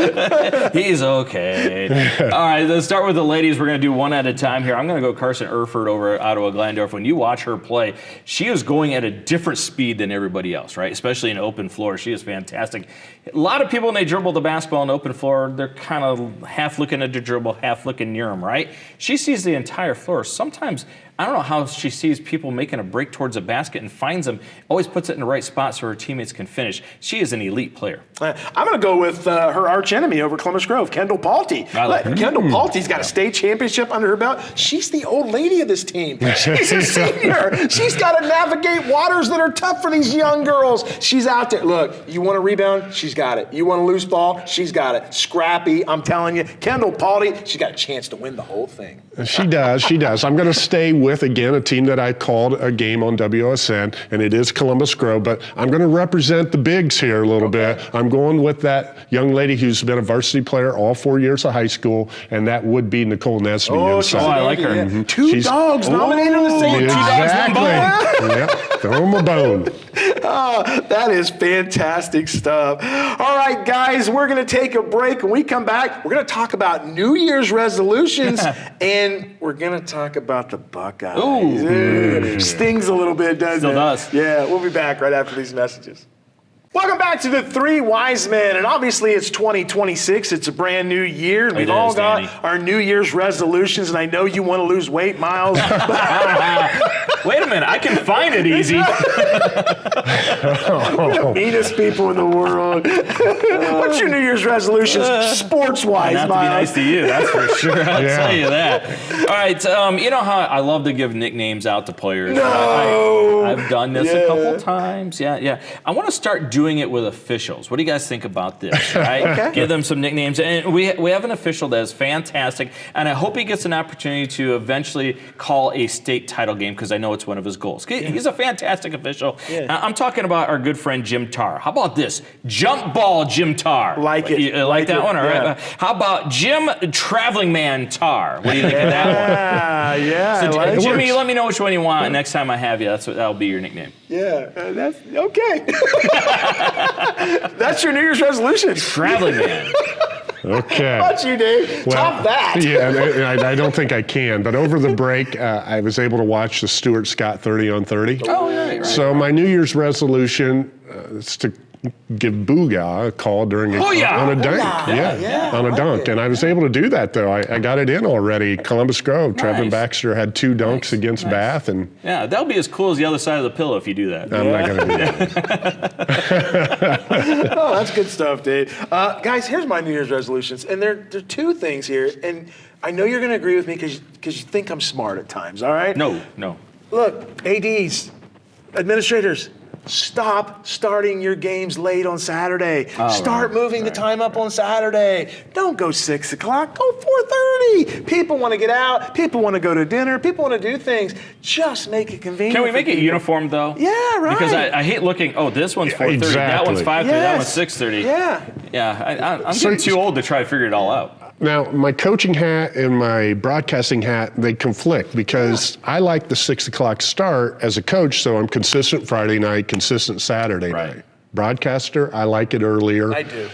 He's okay. All right, let's start with the ladies. We're going to do one at a time here. I'm going to go Carson Erfurt over at Ottawa Glandorf. When you watch her play, she is going at a different speed than everybody else, right? Especially in open floor. She is fantastic. A lot of people, when they dribble the basketball on open floor, they're kind of half looking at the dribble, half looking near them, right? She sees the entire floor. Sometimes, I don't know how she sees people making a break towards a basket and finds them, always puts it in the right spot so her teammates can finish. She is an elite player. I'm going to go with her arch enemy over Columbus Grove, Kendall Palti. Kendall Palti's got a state championship under her belt. She's the old lady of this team. She's a senior. She's got to navigate waters that are tough for these young girls. She's out there. Look, you want to rebound? She's got it. You want a loose ball? She's got it. Scrappy, I'm telling you. Kendall Palti, she's got a chance to win the whole thing. She does. I'm going to stay with, again, a team that I called a game on WSN, and it is Columbus Grove, but I'm going to represent the bigs here a little bit. I'm going with that young lady who's been a varsity player all 4 years of high school, and that would be Nicole Nesby. I like her. Yeah. Two dogs nominated in the same Exactly. Yep. Throw them a bone. Oh, that is fantastic stuff. All right, guys, we're going to take a break. When we come back, we're going to talk about New Year's resolutions, and we're going to talk about the Buckeyes. Ooh. Stings a little bit, doesn't it? Still does. Yeah, we'll be back right after these messages. Welcome back to the Three Wise Men, and obviously it's 2026. It's a brand new year, and we've all got our New Year's resolutions, and I know you want to lose weight, Miles. Wait a minute, I can find it easy. We're the meanest people in the world. What's your New Year's resolutions, sports-wise, Not Miles? to be nice to you, that's for sure. I'll tell you that. All right, you know how I love to give nicknames out to players. No. I've done this a couple times. Yeah. I want to start doing it with officials. What do you guys think about this? Right? Okay. Give them some nicknames. And we have an official that is fantastic, and I hope he gets an opportunity to eventually call a state title game, because I know know it's one of his goals. He's a fantastic official. I'm talking about our good friend Jim Tarr. How about this? Jump ball Jim Tarr. Like it. You like that it. one? All Yeah. right. How about Jim Traveling Man Tarr? What do you think of that one? Yeah, So, I like Jimmy, it. let me know which one you want. And next time I have you, that'll be your nickname. Yeah, that's okay. That's your New Year's resolution. Traveling Man. Okay. How about you, Dave? Top that. Yeah, and I don't think I can. But over the break, I was able to watch the Stuart Scott 30 on 30. Oh, yeah, right. So my New Year's resolution is to give Booyah a call during on a dunk. Yeah, on a I like dunk. it. And I was able to do that, though. I got it in already. Columbus Grove. Trevin Nice. Baxter had 2 dunks against Bath, and Yeah, that'll be as cool as the other side of the pillow if you do that. I'm not going to do that. Oh, that's good stuff, Dave. Guys, here's my New Year's resolutions. And there are 2 things here. And I know you're going to agree with me because you think I'm smart at times, all right? No. Look, ADs, administrators, stop starting your games late on Saturday. Start moving the time up on Saturday. Don't go 6 o'clock, go 4:30. People want to get out. People want to go to dinner. People want to do things. Just make it convenient. Can we for make it people. uniform, though? Yeah, right. Because I hate looking, this one's 4:30, that one's Exactly. 5:30, that one's Yes. 6:30. Yeah. Yeah, I'm So- getting too old to try to figure it all out. Now, my coaching hat and my broadcasting hat, they conflict because I like the 6 o'clock start as a coach, so I'm consistent Friday night, consistent Saturday Right. night. Broadcaster, I like it earlier. I do.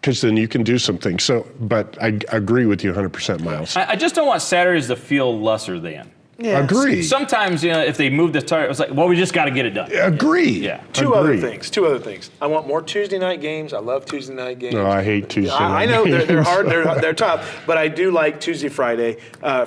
Because then you can do some things. So, but I agree with you 100%, Miles. I just don't want Saturdays to feel lesser than. Yeah. Agree. Sometimes, if they move the start, it's like, we just got to get it done. Agree. Yeah. Two other Agree. things. I want more Tuesday night games. I love Tuesday night games. No, I hate Tuesday I night know they're games. hard. They're tough. But I do like Tuesday, Friday.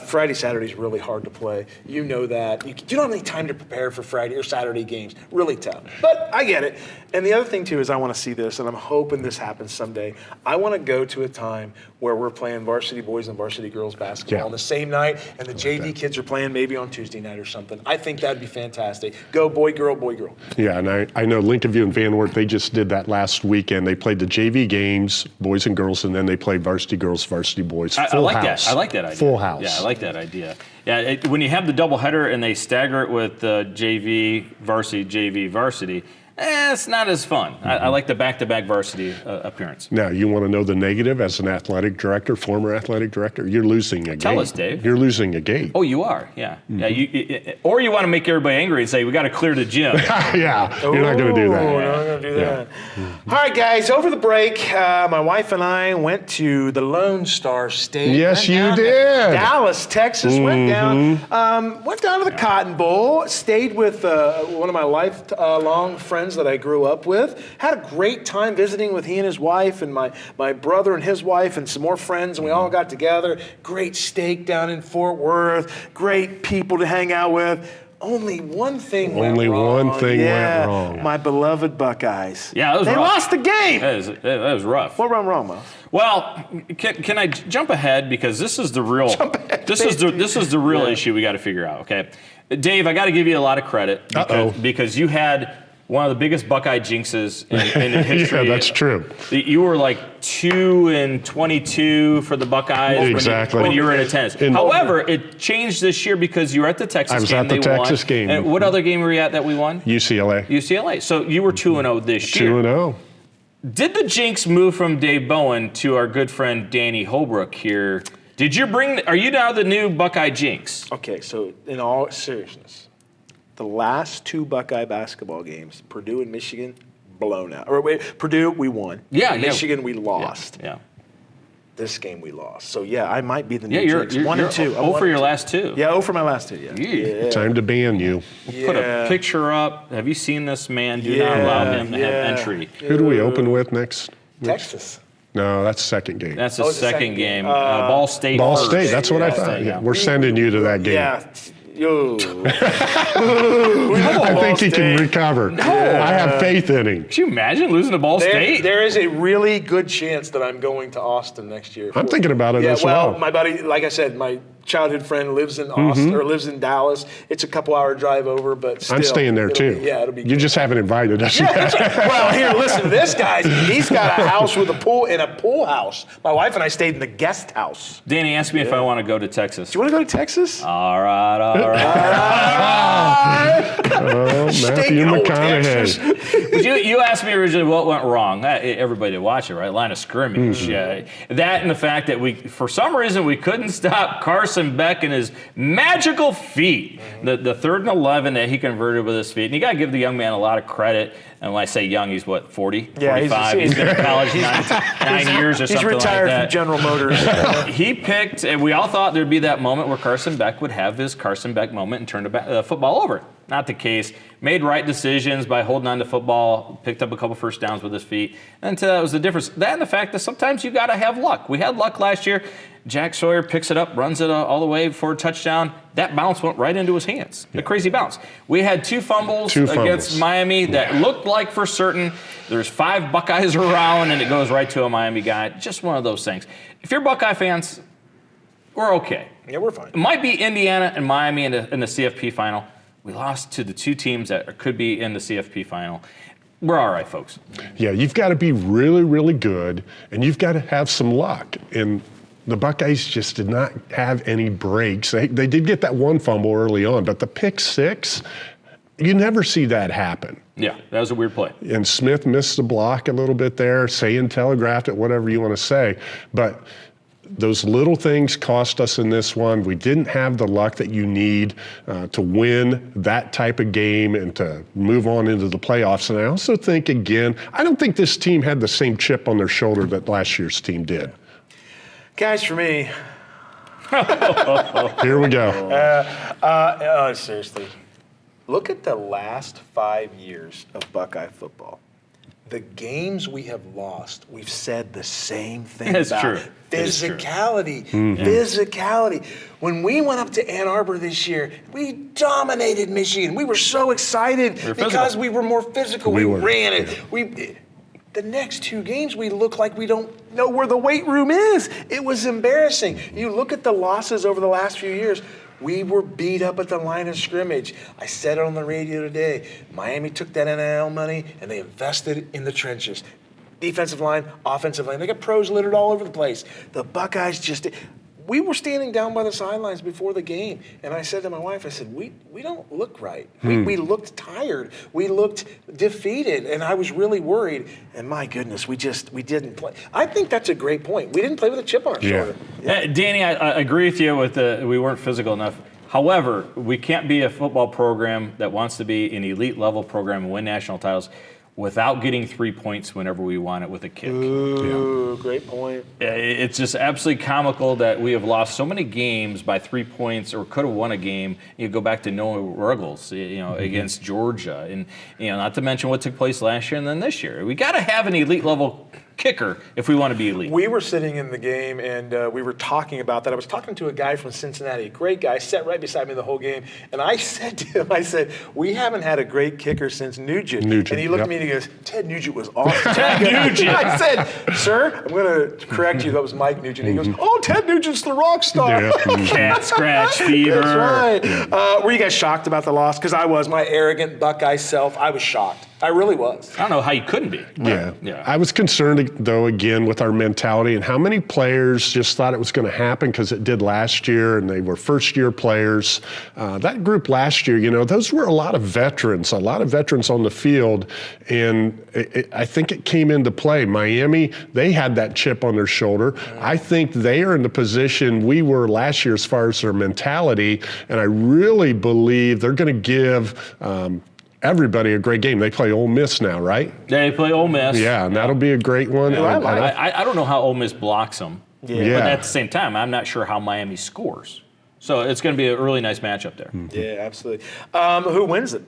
Friday, Saturday is really hard to play. You know that. You don't have any time to prepare for Friday or Saturday games. Really tough. But I get it. And the other thing too is I want to see this, and I'm hoping this happens someday. I want to go to a time where we're playing varsity boys and varsity girls basketball Yeah. on the same night, and the JV kids are playing maybe on Tuesday night or something. I think that'd be fantastic. Go boy, girl, boy, girl. Yeah, and I know Lincoln View and Van Wert, they just did that last weekend. They played the JV games, boys and girls, and then they played varsity girls, varsity boys. I Full like house. that. I like that idea. Full house. Yeah, I like that idea. Yeah, when you have the doubleheader and they stagger it with JV, varsity, it's not as fun. I like the back-to-back varsity appearance. Now, you want to know the negative as an athletic director, former athletic director? You're losing a game. Tell us, Dave. You're losing a game. Oh, you are, yeah. Or you want to make everybody angry and say, we got to clear the gym. Yeah, you're not going to do that. Oh, no, I'm going to do that. All right, guys, over the break, my wife and I went to the Lone Star State. Yes, Went you down to did. Dallas, Texas. Went down to the Cotton Bowl. Stayed with one of my lifelong friends that I grew up with. Had a great time visiting with he and his wife and my brother and his wife and some more friends, and we all got together. Great steak down in Fort Worth. Great people to hang out with. Only one thing went wrong. One thing went wrong. My beloved Buckeyes. Yeah, that was They rough. lost the game. That was rough. What went wrong, Miles? Well, can I jump ahead because this is the real this is the real issue we got to figure out. Okay, Dave, I got to give you a lot for credit because you had one of the biggest Buckeye jinxes in the history. Yeah, that's true. You were like 2-22 for the Buckeyes Exactly. when you were in attendance. However, it changed this year because you were at the Texas game. I was at the they Texas won. game. And what other game were you at that we won? UCLA. UCLA. So you were 2-0 this year. 2-0. Did the jinx move from Dave Bowen to our good friend Danny Holbrook here? Are you now the new Buckeye jinx? Okay, so in all seriousness, the last 2 Buckeye basketball games, Purdue and Michigan, blown out. Purdue, we won. Yeah. Michigan, we lost. Yeah. This game, we lost. So, yeah, I might be the new You're jinx. 1 and 2. Oh for your last 2. Yeah, 0 for my last 2, yeah. Yeah. Time to ban you. Put a picture up. Have you seen this man? Do not allow him to have entry. Who do we open with next? Texas. No, that's second game. That's the it's the second second game. game. Ball State. Ball first. State. That's what I Ball thought. State, Yeah, we're sending you to that game. Yeah. Yo. I think he can recover. I have faith in him. Could you imagine losing to Ball State? There is a really good chance that I'm going to Austin next year. I'm thinking about it as well. well. My buddy, like I said, my childhood friend lives in Austin or lives in Dallas. It's a couple-hour drive over, but still. I'm staying there too. It'll be You good. just haven't invited us. Yeah, that's right. Well, here, listen to this, guys. He's got a house with a pool and a pool house. My wife and I stayed in the guest house. Danny asked me if I want to go to Texas. Do you want to go to Texas? All right. Matthew McConaughey. But you asked me originally what went wrong. Everybody did watch it, right? Line of scrimmage. That and the fact that for some reason, we couldn't stop Carson Beck and his magical feet. The 3rd and 11 that he converted with his feet. And you got to give the young man a lot of credit. And when I say young, he's what, 40? Yeah, 45? He's been in college 9 years or something like that. He's retired from General Motors. He picked, and we all thought there'd be that moment where Carson Beck would have his Carson Beck moment and turn the football over. Not the case. Made right decisions by holding on to football, picked up a couple first downs with his feet. And that was the difference. That and the fact that sometimes you got to have luck. We had luck last year. Jack Sawyer picks it up, runs it all the way for a touchdown. That bounce went right into his hands. A crazy bounce. We had two fumbles against Miami that looked like for certain. There's 5 Buckeyes around, and it goes right to a Miami guy. Just one of those things. If you're Buckeye fans, we're okay. Yeah, we're fine. It might be Indiana and Miami in the CFP final. We lost to the 2 teams that could be in the CFP final. We're all right, folks. Yeah, you've got to be really, really good, and you've got to have some luck. And the Buckeyes just did not have any breaks. They did get that one fumble early on, but the pick 6, you never see that happen. Yeah, that was a weird play. And Smith missed the block a little bit there, saying telegraphed it, whatever you want to say. But those little things cost us in this one. We didn't have the luck that you need to win that type of game and to move on into the playoffs. And I also think, again, I don't think this team had the same chip on their shoulder that last year's team did. Guys, for me. Here we go. Seriously. Look at the last 5 years of Buckeye football. The games we have lost, we've said the same thing That's about. true. Physicality. Physicality. When we went up to Ann Arbor this year, we dominated Michigan. We were so excited because we were more physical. We ran it. The next 2 games, we look like we don't know where the weight room is. It was embarrassing. You look at the losses over the last few years. We were beat up at the line of scrimmage. I said it on the radio today. Miami took that NIL money and they invested in the trenches. Defensive line, offensive line. They got pros littered all over the place. The Buckeyes we were standing down by the sidelines before the game, and I said to my wife, I said, we don't look right. We looked tired. We looked defeated, and I was really worried. And my goodness, we didn't play. I think that's a great point. We didn't play with a chip on our shoulder. Yeah. Danny, I agree with you with we weren't physical enough. However, we can't be a football program that wants to be an elite level program and win national titles without getting 3 points whenever we want it with a kick. Ooh, great point. It's just absolutely comical that we have lost so many games by 3 points or could have won a game. You go back to Noah Ruggles, against Georgia. And, not to mention what took place last year and then this year. We got to have an elite level kicker if we want to be elite. We were sitting in the game and we were talking about that. I was talking to a guy from Cincinnati, a great guy, sat right beside me the whole game. And I said to him, we haven't had a great kicker since Nugent. And he looked at me and he goes, Ted Nugent was awesome. Ted Nugent. I said, sir, I'm going to correct you. That was Mike Nugent. He goes, oh, Ted Nugent's the rock star. Cat scratch fever. That's right. Were you guys shocked about the loss? Because I was. My arrogant Buckeye self, I was shocked. I really was. I don't know how you couldn't be. Yeah. I was concerned, though, again, with our mentality and how many players just thought it was going to happen because it did last year and they were first-year players. That group last year, those were a lot of veterans on the field, and I think it came into play. Miami, they had that chip on their shoulder. I think they are in the position we were last year as far as their mentality, and I really believe they're going to give everybody a great game. They play Ole Miss now, right? They play Ole Miss. Yeah, and that'll be a great one. I don't know how Ole Miss blocks them. Yeah. But at the same time, I'm not sure how Miami scores. So it's going to be a really nice matchup there. Yeah, absolutely. Who wins it?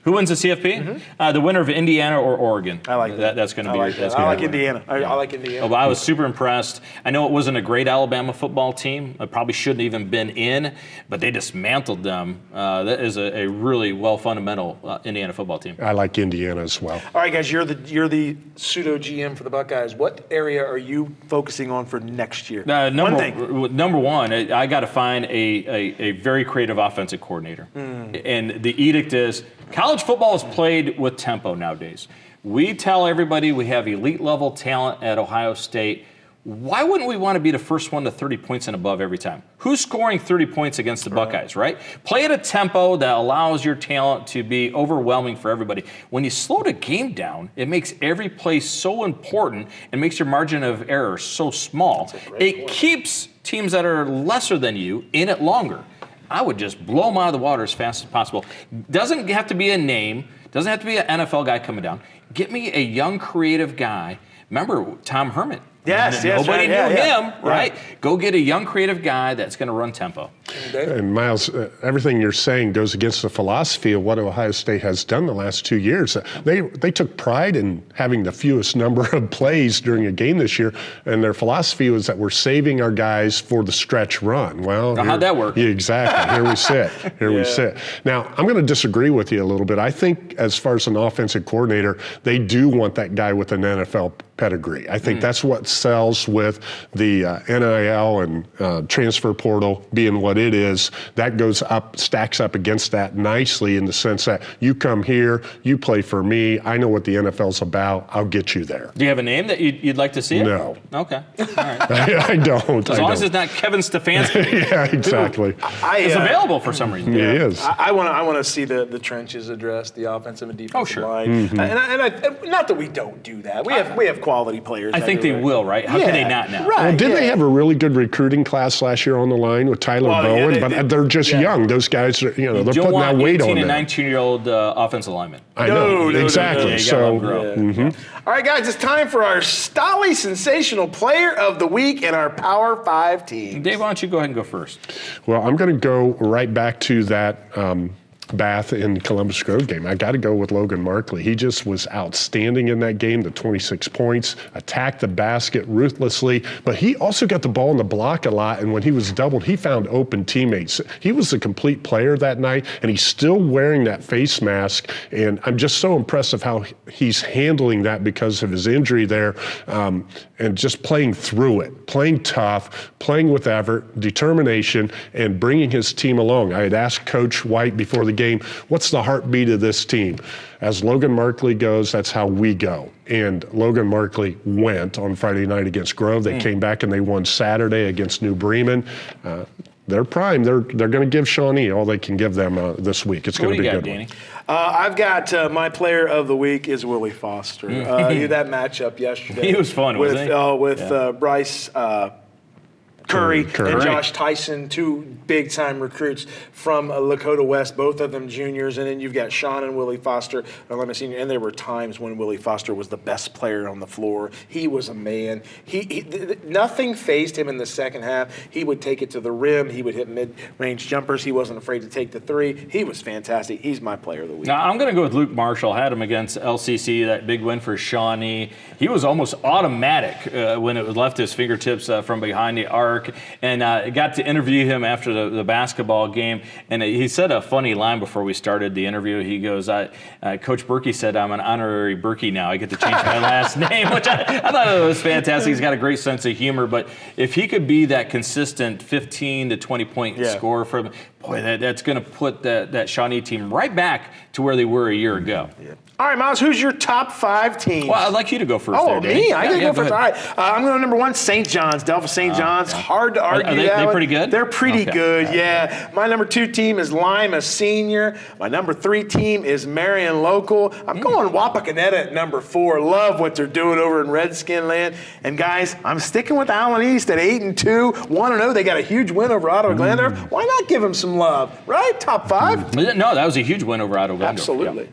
Who wins the CFP? The winner of Indiana or Oregon. I like that. That's going to be. I like Indiana. I like Indiana. Oh, I was super impressed. I know it wasn't a great Alabama football team. It probably shouldn't have even been in, but they dismantled them. That is a really well fundamental Indiana football team. I like Indiana as well. All right, guys, you're the pseudo GM for the Buckeyes. What area are you focusing on for next year? Number one, I got to find a very creative offensive coordinator. And the edict is college football is played with tempo nowadays. We tell everybody we have elite level talent at Ohio State. Why wouldn't we want to be the first one to 30 points and above every time? Who's scoring 30 points against the Buckeyes, right? Play at a tempo that allows your talent to be overwhelming for everybody. When you slow the game down, it makes every play so important and makes your margin of error so small. It keeps teams that are lesser than you in it longer. I would just blow them out of the water as fast as possible. Doesn't have to be a name. Doesn't have to be an NFL guy coming down. Get me a young, creative guy. Remember Tom Herman? Yes, Nobody knew him, right? Yeah. Go get a young, creative guy that's going to run tempo. And Miles, everything you're saying goes against the philosophy of what Ohio State has done the last 2 years. They took pride in having the fewest number of plays during a game this year, and their philosophy was that we're saving our guys for the stretch run. Well, how'd that work? Yeah, exactly. Here we sit. We sit. Now, I'm going to disagree with you a little bit. I think as far as an offensive coordinator, they do want that guy with an NFL pedigree. I think that's what sells with the NIL and transfer portal being what it is. That goes up, stacks up against that nicely in the sense that you come here, you play for me, I know what the NFL's about, I'll get you there. Do you have a name that you'd like to see it? No. Okay. All right. I don't. As long as it's not Kevin Stefanski. Yeah, exactly. It's available for some reason. It is. I want to see the trenches addressed, the offensive and defensive line. And I, not that we don't do that. We have quality players. I think they will, right? How could they not now? Right. Well, didn't they have a really good recruiting class last year on the line with Tyler Bowen? But they're just young. Those guys are, they're putting that weight on them. 18 and 19-year-old offensive linemen. I know, exactly. No. All right, guys, it's time for our Stolly Sensational Player of the Week and our Power 5 team. Dave, why don't you go ahead and go first? Well, I'm going to go right back to that Bath and Columbus Grove game. I got to go with Logan Markley. He just was outstanding in that game, the 26 points, attacked the basket ruthlessly, but he also got the ball in the block a lot, and when he was doubled, he found open teammates. He was a complete player that night, and he's still wearing that face mask, and I'm just so impressed of how he's handling that because of his injury there, and just playing through it, playing tough, playing with effort, determination, and bringing his team along. I had asked Coach White before the game, what's the heartbeat of this team? As Logan Markley goes, that's how we go. And Logan Markley went on Friday night against Grove. They came back and they won Saturday against New Bremen. They're prime. They're going to give Shawnee all they can give them this week. It's going to be a good Danny? one. I've got my player of the week is Willie Foster. That matchup yesterday. He was fun, wasn't he? With Bryce Curry and Josh Tyson, two big-time recruits from Lakota West, both of them juniors. And then you've got Sean and Willie Foster, a senior. And there were times when Willie Foster was the best player on the floor. He was a man. Nothing fazed him in the second half. He would take it to the rim. He would hit mid-range jumpers. He wasn't afraid to take the three. He was fantastic. He's my player of the week. Now, I'm going to go with Luke Marshall. Had him against LCC, that big win for Shawnee. He was almost automatic when it was left his fingertips from behind the arc. And got to interview him after the basketball game. And he said a funny line before we started the interview. He goes, Coach Berkey said, I'm an honorary Berkey now. I get to change my last name, which I thought it was fantastic. He's got a great sense of humor. But if he could be that consistent 15 to 20-point scorer for him, boy, that's going to put that Shawnee team right back to where they were a year ago. Yeah. All right, Miles, who's your top 5 teams? Well, I'd like you to go first. Oh, there, me? I got to go first. ahead. All right. I'm going to number 1, St. John's. Delphi St. John's. Hard to argue. Are they pretty good? They're pretty good, yeah. My number 2 team is Lima Senior. My number 3 team is Marion Local. I'm going Wapakoneta at number 4. Love what they're doing over in Redskin land. And, guys, I'm sticking with Allen East at 8-2, 1-0. They got a huge win over Ottawa Glandorf. Why not give them some love, right? Top 5? No, that was a huge win over Ottawa Glandorf. Absolutely.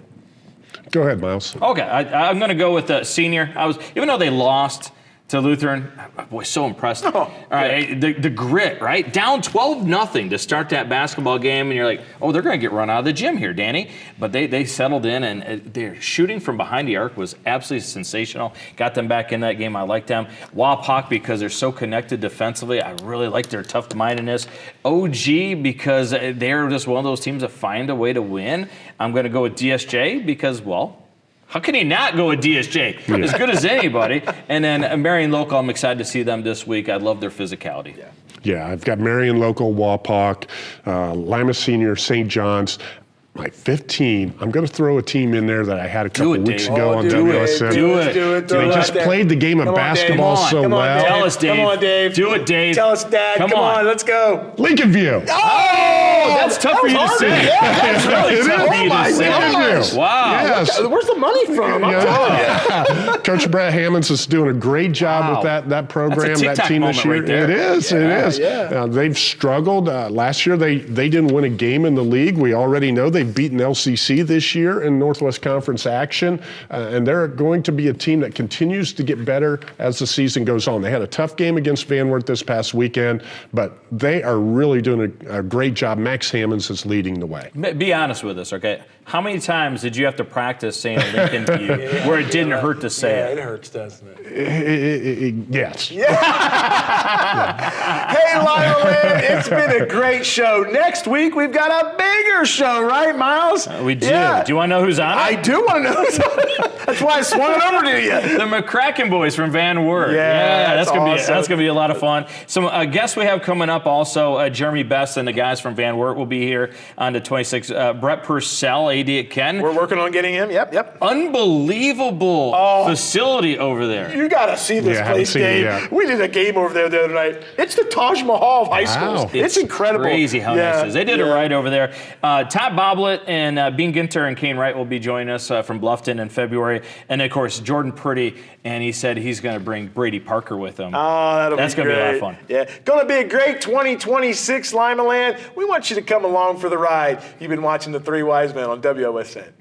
Go ahead, Miles. Okay, I'm going to go with the Senior. Even though they lost, to Lutheran. Boy, so impressed. Oh, All right, the grit, right? Down 12-0 to start that basketball game, and you're like, oh, they're going to get run out of the gym here, Danny. But they settled in, and their shooting from behind the arc was absolutely sensational. Got them back in that game. I like them. Wapak, because they're so connected defensively. I really like their tough-mindedness. OG, because they're just one of those teams that find a way to win. I'm going to go with DSJ because, well, how can he not go with DSJ? As good as anybody. And then Marion Local, I'm excited to see them this week. I love their physicality. Yeah, I've got Marion Local, Wapak, Lima Senior, St. John's. My 15, I'm going to throw a team in there that I had a couple weeks ago on WSN. Do it. They just played the game of basketball so well. Tell us, Dave. Come on, Dave. Do it, Dave. Tell us, Dad. Come on, let's go. Lincoln View. Oh, that's tough for you to say. That's really tough for you to say. Gosh. Wow. Yes. Where's the money from? I'm telling you. Coach Brett Hammonds is doing a great job with that program, That's a that TikTok team this moment year. right there. It is. Yeah. They've struggled. Last year, they didn't win a game in the league. We already know they've beaten LCC this year in Northwest Conference action, and they're going to be a team that continues to get better as the season goes on. They had a tough game against Van Wert this past weekend, but they are really doing a great job. Max Hammonds is leading the way. Be honest with us, okay? How many times did you have to practice saying Lincoln View where it didn't hurt to say it? It hurts, doesn't it? Yes. Hey, Lionel Land, it's been a great show. Next week, we've got a bigger show, right, Miles? We do. Yeah. Do you want to know who's on it? I do want to know who's on it. That's why I swung it over to you. The McCracken boys from Van Wert. Yeah, that's gonna awesome. that's gonna be a lot of fun. Some guests we have coming up also. Jeremy Best and the guys from Van Wert will be here on the 26th. Brett Purcell, AD at Ken. We're working on getting him. Yep. Unbelievable facility over there. You got to see this place, Dave. We did a game over there the other night. It's the Taj Mahal of high schools. It's incredible. Crazy how nice it is. They did it right over there. Todd Boblet and Bean Ginter and Kane Wright will be joining us from Bluffton in February. And, of course, Jordan Purdy, and he said he's going to bring Brady Parker with him. Oh, That's going to be a lot of fun. Yeah, going to be a great 2026 Lima Land. We want you to come along for the ride. You've been watching The Three Wise Men on WOSN.